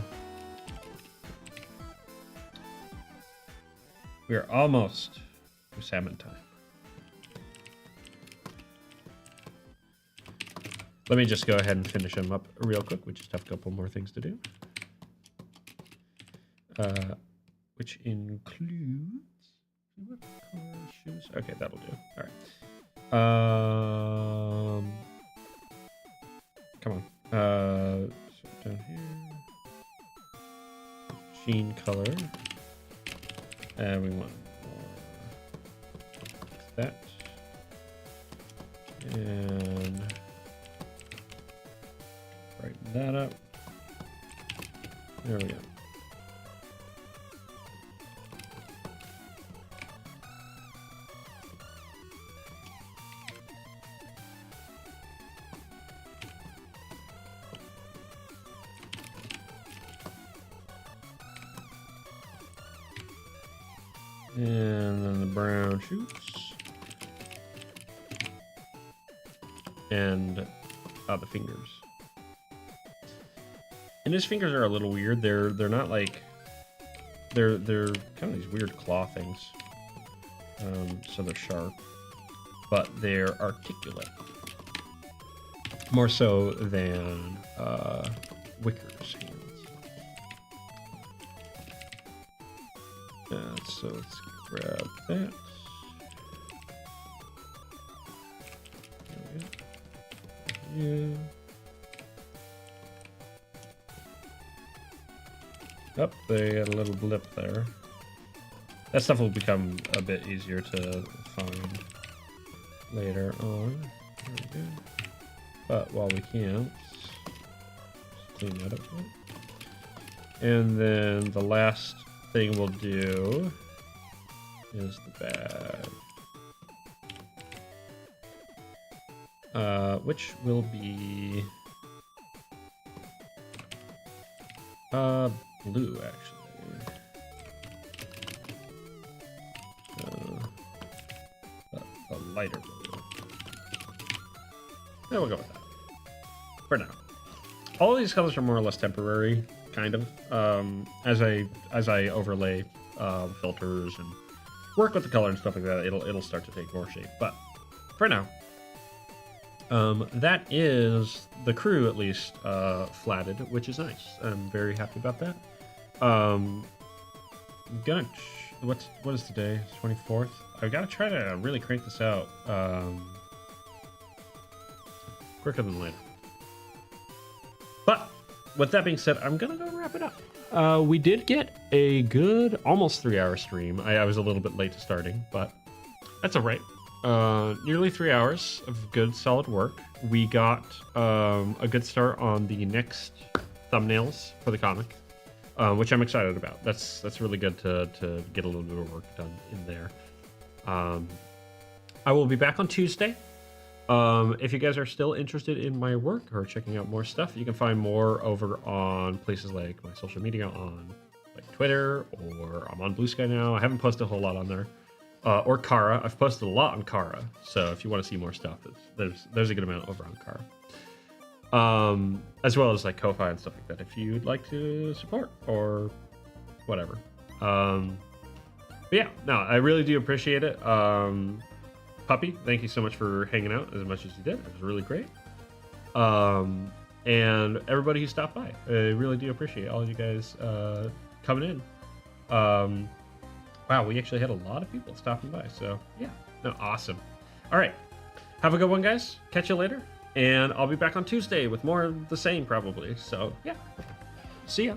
We're almost to salmon time. Let me just go ahead and finish them up real quick. We just have a couple more things to do. Which includes... Okay, that'll do. All right. Come on. So down here. Sheen color. And we want more like that. And brighten that up. There we go. And then the brown shoots. And the fingers. And his fingers are a little weird. They're not like they're kind of these weird claw things. So they're sharp, but they're articulate. More so than Wicker's hands. So let's grab that. Yeah. Oh, they had a little blip there. That stuff will become a bit easier to find later on. There we go. But while we can't, clean that up a bit. And then the last thing we'll do is the bag. Which will be blue, actually. A lighter blue. Yeah, we'll go with that for now. All of these colors are more or less temporary, kind of. As I overlay filters and work with the color and stuff like that, it'll start to take more shape. But for now, that is the crew at least flatted, which is nice. I'm very happy about that. I'm gonna what is today? 24th. I've got to try to really crank this out quicker than later. But with that being said, I'm gonna go wrap it up. We did get a good almost 3-hour stream. I was a little bit late to starting, but that's all right. Nearly 3 hours of good solid work. We got a good start on the next thumbnails for the comic, which I'm excited about. That's really good to get a little bit of work done in there. I will be back on Tuesday. If you guys are still interested in my work or checking out more stuff, you can find more over on places like my social media on like Twitter, or I'm on Blue Sky now. I haven't posted a whole lot on there. Or Kara. I've posted a lot on Kara, so if you want to see more stuff, there's a good amount over on Kara. As well as like Ko-Fi and stuff like that if you'd like to support or whatever. But yeah, no, I really do appreciate it. Puppy, thank you so much for hanging out as much as you did. It was really great. And everybody who stopped by, I really do appreciate all of you guys coming in. Wow, we actually had a lot of people stopping by, so yeah, no, awesome. All right, have a good one, guys. Catch you later, and I'll be back on Tuesday with more of the same, probably. So yeah, see ya.